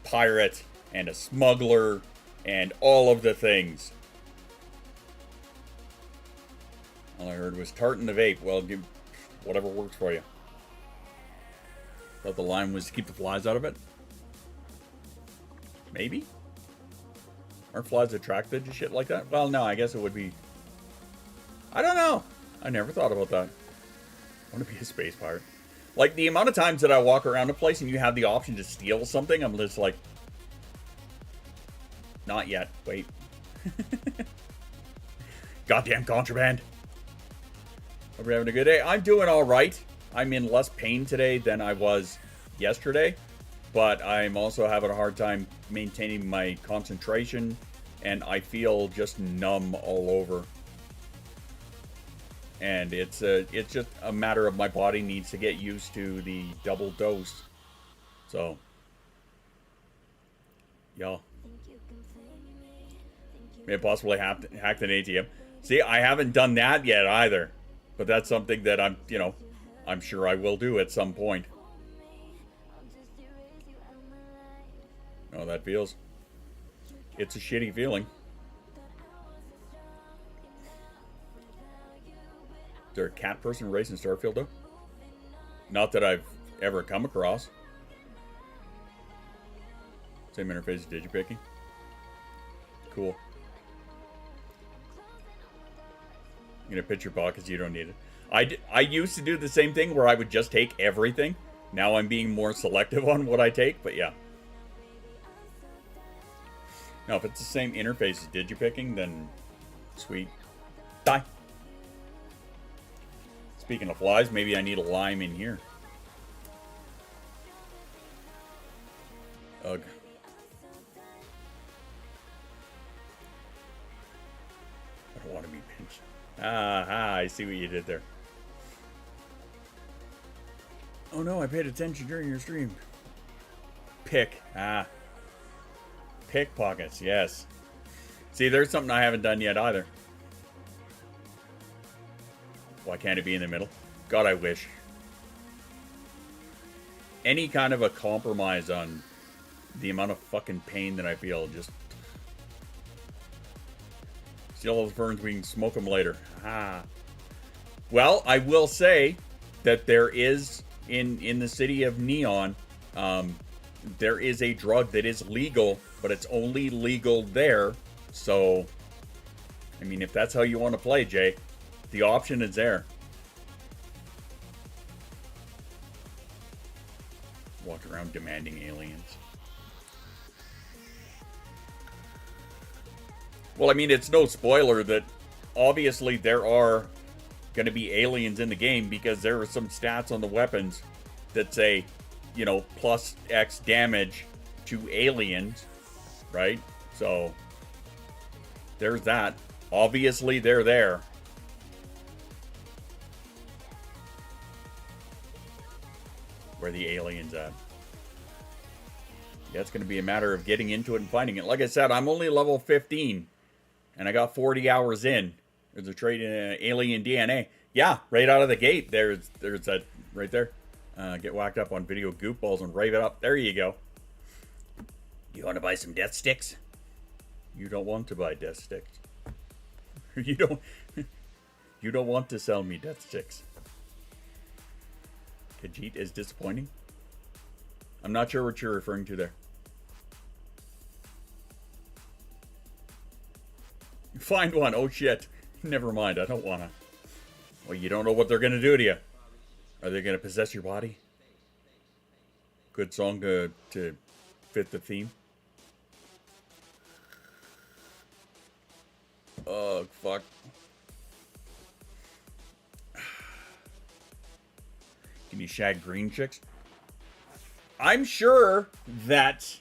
pirate and a smuggler and all of the things. All I heard was tart in the vape. Well, give whatever works for you. Thought the lime was to keep the flies out of it. Maybe? Aren't flies attracted to shit like that? Well, no, I guess it would be. I don't know. I never thought about that. I want to be a space pirate. Like, the amount of times that I walk around a place and you have the option to steal something, I'm just like, not yet. Wait. Goddamn contraband. Hope you're having a good day. I'm doing all right. I'm in less pain today than I was yesterday, but I'm also having a hard time maintaining my concentration, and I feel just numb all over. And it's just a matter of my body needs to get used to the double dose. So, yeah. May have possibly hacked an ATM. See, I haven't done that yet either. But that's something that I'm sure I will do at some point. Oh, that feels. It's a shitty feeling. Is there a cat person race in Starfield, though? Not that I've ever come across. Same interface as digipicking. Cool. You're gonna pitch your pockets, you don't need it. I used to do the same thing where I would just take everything. Now I'm being more selective on what I take, but yeah. Now, if it's the same interface as digipicking, then sweet. Die. Speaking of flies, maybe I need a lime in here. Ugh. I don't want to be pinched. Ah, I see what you did there. Oh no, I paid attention during your stream. Pickpockets, yes. See, there's something I haven't done yet either. Why can't it be in the middle? God, I wish. Any kind of a compromise on the amount of fucking pain that I feel, just... Steal all the ferns, we can smoke them later. Ah. Well, I will say that there is, in the city of Neon, there is a drug that is legal, but it's only legal there. So, I mean, if that's how you want to play, Jay, the option is there. Walk around demanding aliens. Well, I mean, it's no spoiler that obviously there are going to be aliens in the game because there are some stats on the weapons that say, you know, plus X damage to aliens, right? So, there's that. Obviously, they're there. Where the aliens at? Yeah, it's going to be a matter of getting into it and finding it. Like I said, I'm only level 15. And I got 40 hours in. There's a trade in alien DNA. Yeah, right out of the gate. There's that right there. Get whacked up on video goop balls and rave it up. There you go. You want to buy some death sticks? You don't want to buy death sticks. You don't want to sell me death sticks. Khajiit is disappointing. I'm not sure what you're referring to there. Find one. Oh shit. Never mind. I don't wanna. Well, you don't know what they're gonna do to you. Are they gonna possess your body? Good song to fit the theme. Oh fuck. Can you shag green chicks? I'm sure that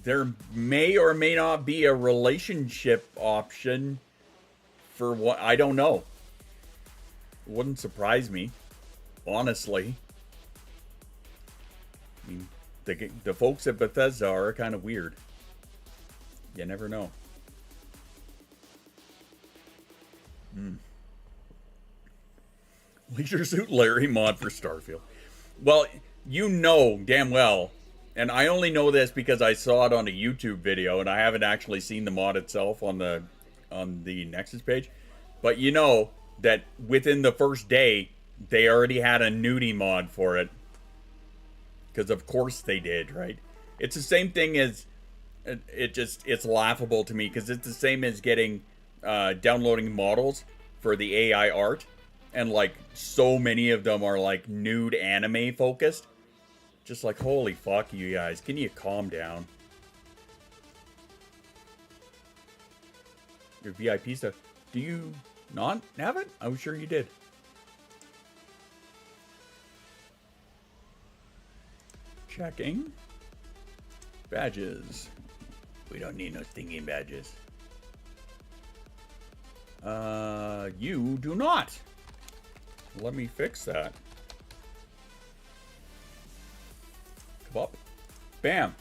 there may or may not be a relationship option for what, I don't know. It wouldn't surprise me, honestly. I mean, the folks at Bethesda are kind of weird. You never know. Leisure Suit Larry mod for Starfield. Well, you know damn well, and I only know this because I saw it on a YouTube video, and I haven't actually seen the mod itself on the Nexus page. But you know that within the first day, they already had a nudie mod for it. Because of course they did, right? It's the same thing as, it's laughable to me, because it's the same as getting, downloading models for the AI art. And like, so many of them are like nude anime focused. Just like, holy fuck, you guys. Can you calm down? Your VIP stuff. Do you not have it? I was sure you did. Checking. Badges. We don't need no stinging badges. You do not. Let me fix that. Come up. Bam.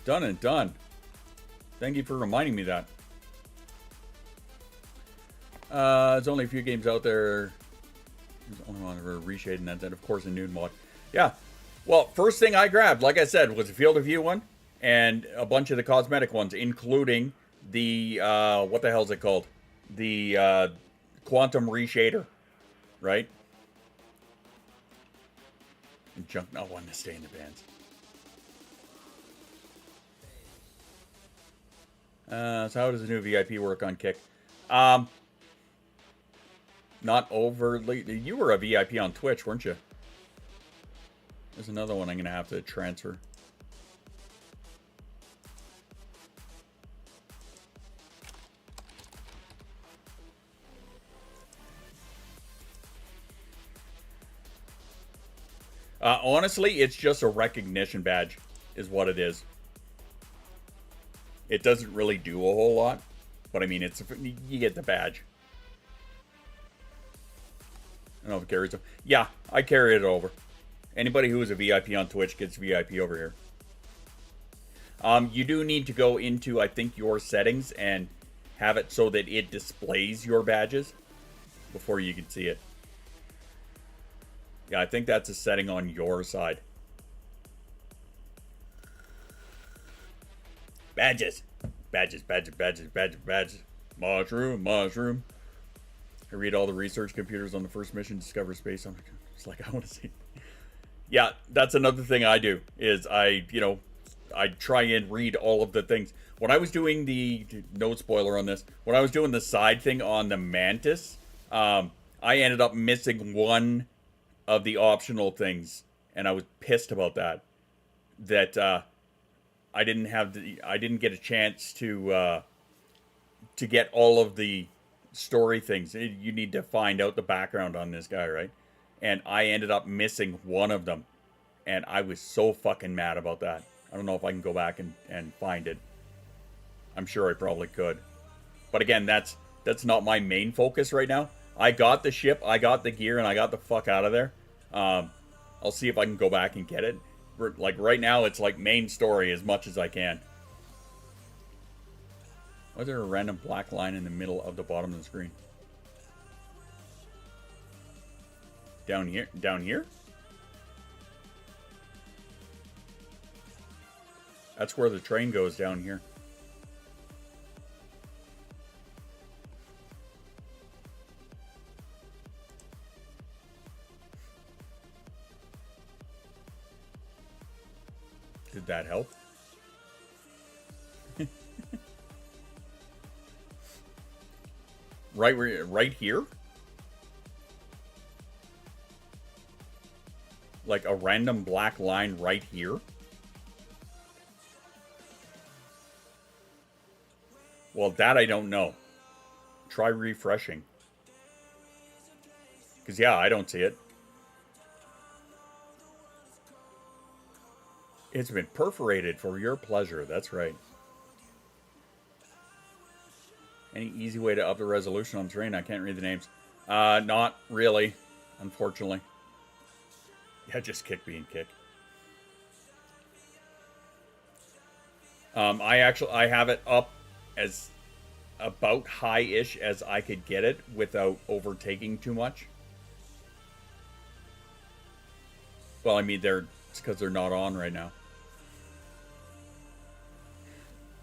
Done and done. Thank you for reminding me that. There's only a few games out there. There's only one for reshading that. Of course, a nude mod. Yeah. Well, first thing I grabbed, like I said, was a field of view one and a bunch of the cosmetic ones, including the, what the hell is it called? The, quantum reshader, right? And junk not wanting to stay in the bands. So how does the new VIP work on Kick? Not overly. You were a VIP on Twitch, weren't you? There's another one I'm going to have to transfer. Honestly, it's just a recognition badge, is what it is. It doesn't really do a whole lot, but I mean, it's you get the badge. I don't know if it carries it. Yeah, I carry it over. Anybody who is a VIP on Twitch gets VIP over here. You do need to go into, I think, your settings and have it so that it displays your badges before you can see it. Yeah, I think that's a setting on your side. Badges. Badges, badges, badges, badges, badges. Mushroom, mushroom. I read all the research computers on the first mission, discover space. I'm just like, I want to see. Yeah, that's another thing I do, is I try and read all of the things. When I was doing no spoiler on this, when I was doing the side thing on the Mantis, I ended up missing one of the optional things, and I was pissed about that. I didn't get a chance to get all of the story things. You need to find out the background on this guy, right? And I ended up missing one of them, and I was so fucking mad about that. I don't know if I can go back and find it. I'm sure I probably could, but again, that's not my main focus right now. I got the ship, I got the gear, and I got the fuck out of there. I'll see if I can go back and get it. Like right now, it's like main story as much as I can. Why is there a random black line in the middle of the bottom of the screen? Down here? Down here? That's where the train goes, down here. Did that help? Right here? Like a random black line right here? Well, that I don't know. Try refreshing. Because, yeah, I don't see it. It's been perforated for your pleasure. That's right. Any easy way to up the resolution on the terrain? I can't read the names. Not really, unfortunately. Yeah, just kick being kick. I have it up as about high-ish as I could get it without overtaking too much. Well, I mean, it's because they're not on right now.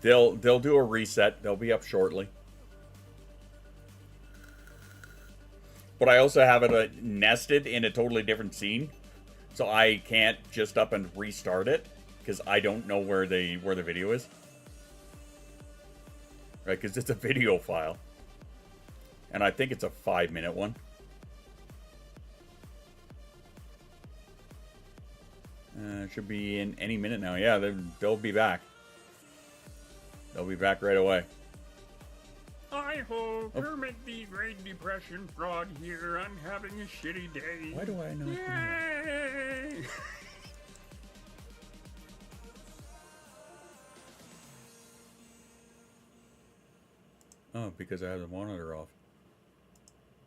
They'll do a reset. They'll be up shortly. But I also have it nested in a totally different scene, so I can't just up and restart it because I don't know where the video is. Right, because it's a video file, and I think it's a 5-minute one. Should be in any minute now. Yeah, they'll be back. They'll be back right away. Hi ho, Kermit the Great Depression fraud here. I'm having a shitty day. Why do I know? Yay! Oh, because I have the monitor off.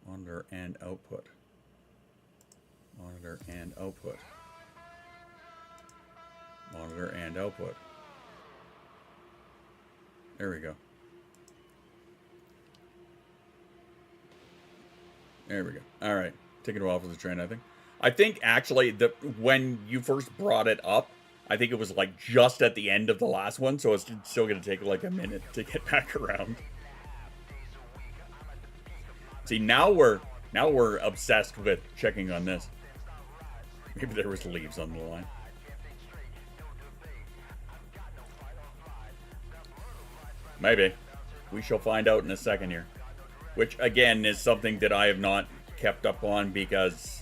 Monitor and output. Monitor and output. Monitor and output. There we go. There we go. All right. Taking it off of the train, I think. I think, actually, when you first brought it up, I think it was, like, just at the end of the last one, so it's still going to take, like, a minute to get back around. See, now we're obsessed with checking on this. Maybe there was leaves on the line. Maybe. We shall find out in a second here. Which, again, is something that I have not kept up on because,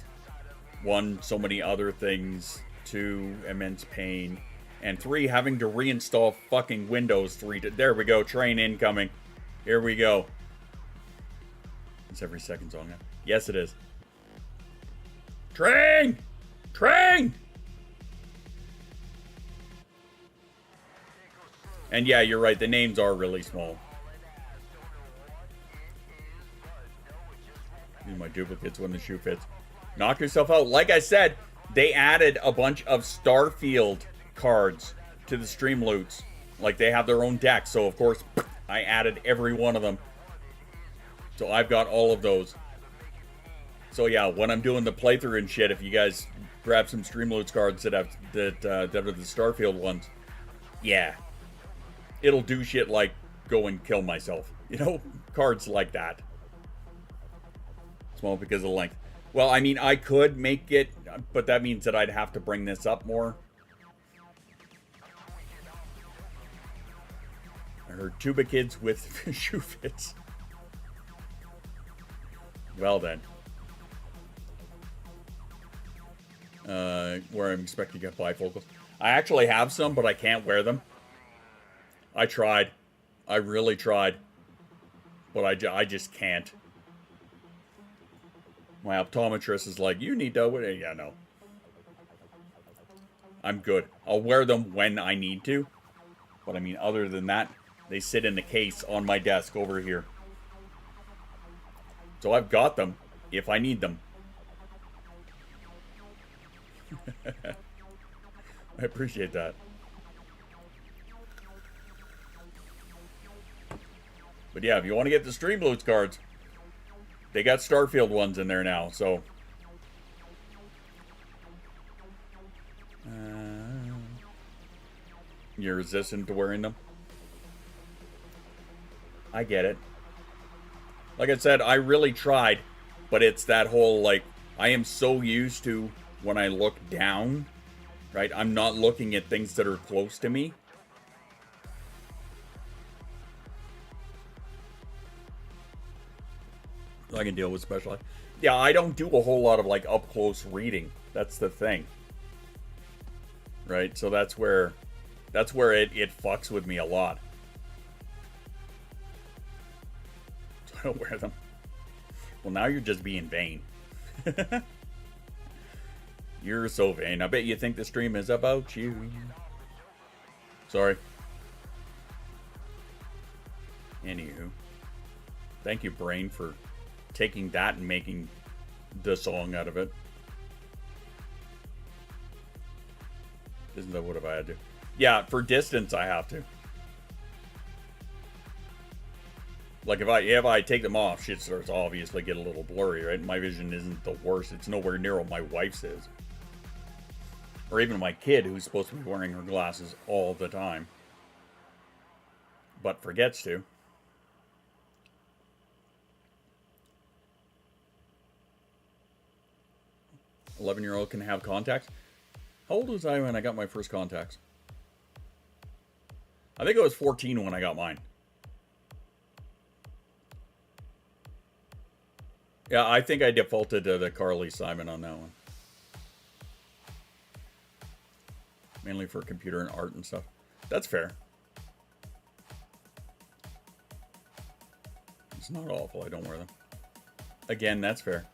1, so many other things, 2, immense pain, and 3, having to reinstall fucking Windows 3. There we go, train incoming. Here we go. It's every second song now. Yes, it is. Train! Train! And yeah, you're right, the names are really small. These are my duplicates when the shoe fits. Knock yourself out. Like I said, they added a bunch of Starfield cards to the stream loots. Like, they have their own deck, so of course, I added every one of them. So I've got all of those. So yeah, when I'm doing the playthrough and shit, if you guys grab some Streamloots cards that are the Starfield ones, yeah, it'll do shit like go and kill myself. You know, cards like that. Small because of the length. Well, I mean, I could make it, but that means that I'd have to bring this up more. I heard tuba kids with shoe fits. Well then. Where I'm expecting to get bifocals. I actually have some, but I can't wear them. I tried. I really tried. But I just can't. My optometrist is like, you need to... Yeah, no. I'm good. I'll wear them when I need to. But I mean, other than that, they sit in the case on my desk over here. So I've got them if I need them. I appreciate that. But yeah, if you want to get the Streamloots cards, they got Starfield ones in there now, so... You're resistant to wearing them? I get it. Like I said, I really tried, but it's that whole, like, I am so used to when I look down, right? I'm not looking at things that are close to me. I can deal with special. Yeah, I don't do a whole lot of, like, up-close reading. That's the thing. Right? So that's where it fucks with me a lot. So I don't wear them. Well, now you're just being vain. You're so vain. I bet you think the stream is about you. Sorry. Anywho. Thank you, Brain, for taking that and making the song out of it. Isn't that what if I had to? Yeah, for distance I have to. Like if I take them off, shit starts to obviously get a little blurry, right? My vision isn't the worst. It's nowhere near what my wife's is. Or even my kid, who's supposed to be wearing her glasses all the time. But forgets to. "11-year-old can have contacts." How old was I when I got my first contacts? I think I was 14 when I got mine. Yeah, I think I defaulted to the Carly Simon on that one. Mainly for computer and art and stuff. That's fair. It's not awful. I don't wear them. Again, that's fair.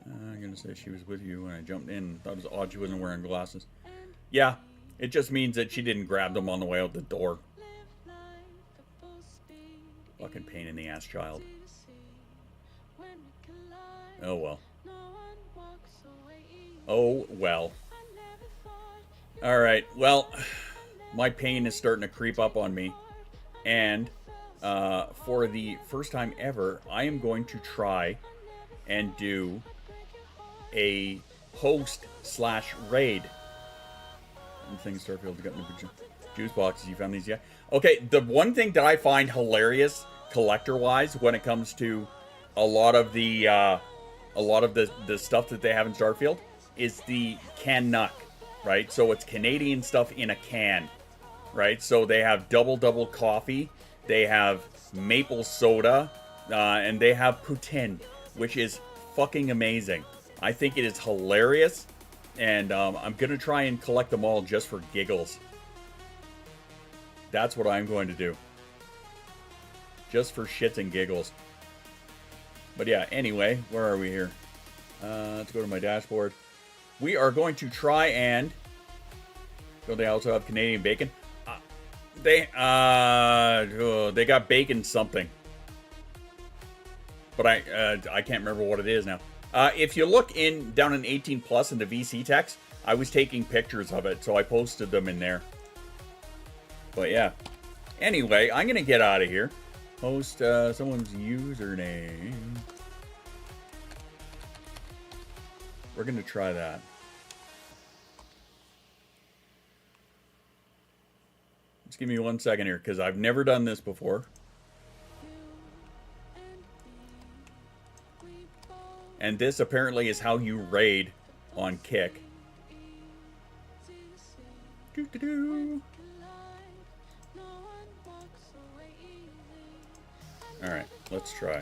I'm going to say she was with you when I jumped in. Thought it was odd she wasn't wearing glasses. Yeah, it just means that she didn't grab them on the way out the door. Fucking pain in the ass child. Oh well. Oh well. Alright, well, my pain is starting to creep up on me. And for the first time ever, I am going to try and do a host/raid. Things Starfield got in the juice boxes. You found these yet? Okay, the one thing that I find hilarious collector-wise when it comes to a lot of the stuff that they have in Starfield is the Canuck, right? So it's Canadian stuff in a can, right? So they have double coffee, they have maple soda, and they have poutine, which is fucking amazing. I think it is hilarious, and I'm going to try and collect them all just for giggles. That's what I'm going to do. Just for shits and giggles. But yeah, anyway, where are we here? Let's go to my dashboard. We are going to try and... Don't they also have Canadian bacon? They got bacon something. But I can't remember what it is now. If you look down in 18 plus in the VC text, I was taking pictures of it, so I posted them in there. But yeah. Anyway, I'm gonna get out of here. Host someone's username. We're gonna try that. Just give me 1 second here, because I've never done this before. And this apparently is how you raid on Kick. Alright, let's try.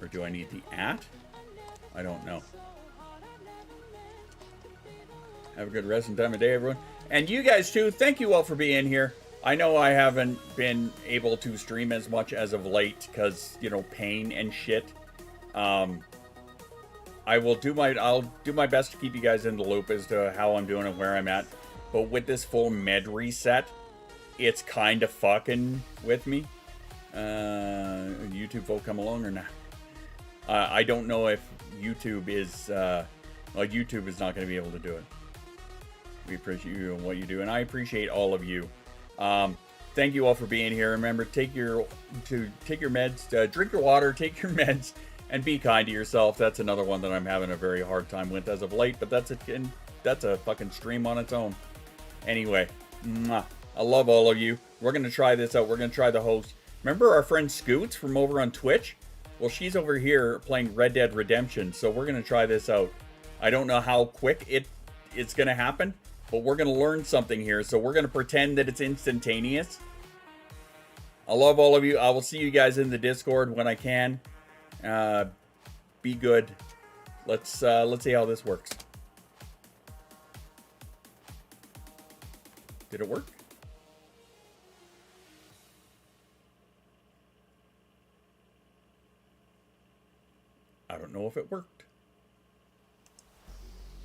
Or do I need the @? I don't know. Have a good rest and time of day, everyone. And you guys too, thank you all for being here. I know I haven't been able to stream as much as of late because, you know, pain and shit. I'll do my best to keep you guys in the loop as to how I'm doing and where I'm at. But with this full med reset, it's kind of fucking with me. YouTube folk come along or not? I don't know if YouTube is YouTube is not going to be able to do it. We appreciate you and what you do, and I appreciate all of you. Thank you all for being here. Remember, take your meds, drink your water, take your meds, and be kind to yourself. That's another one that I'm having a very hard time with as of late, but that's a fucking stream on its own. Anyway, I love all of you. We're gonna try this out. We're gonna try the host. Remember our friend Scoots from over on Twitch? Well, she's over here playing Red Dead Redemption, so we're gonna try this out. I don't know how quick it's gonna happen, but we're gonna learn something here, so we're gonna pretend that it's instantaneous. I love all of you. I will see you guys in the Discord when I can. Be good. Let's see how this works. Did it work? I don't know if it worked.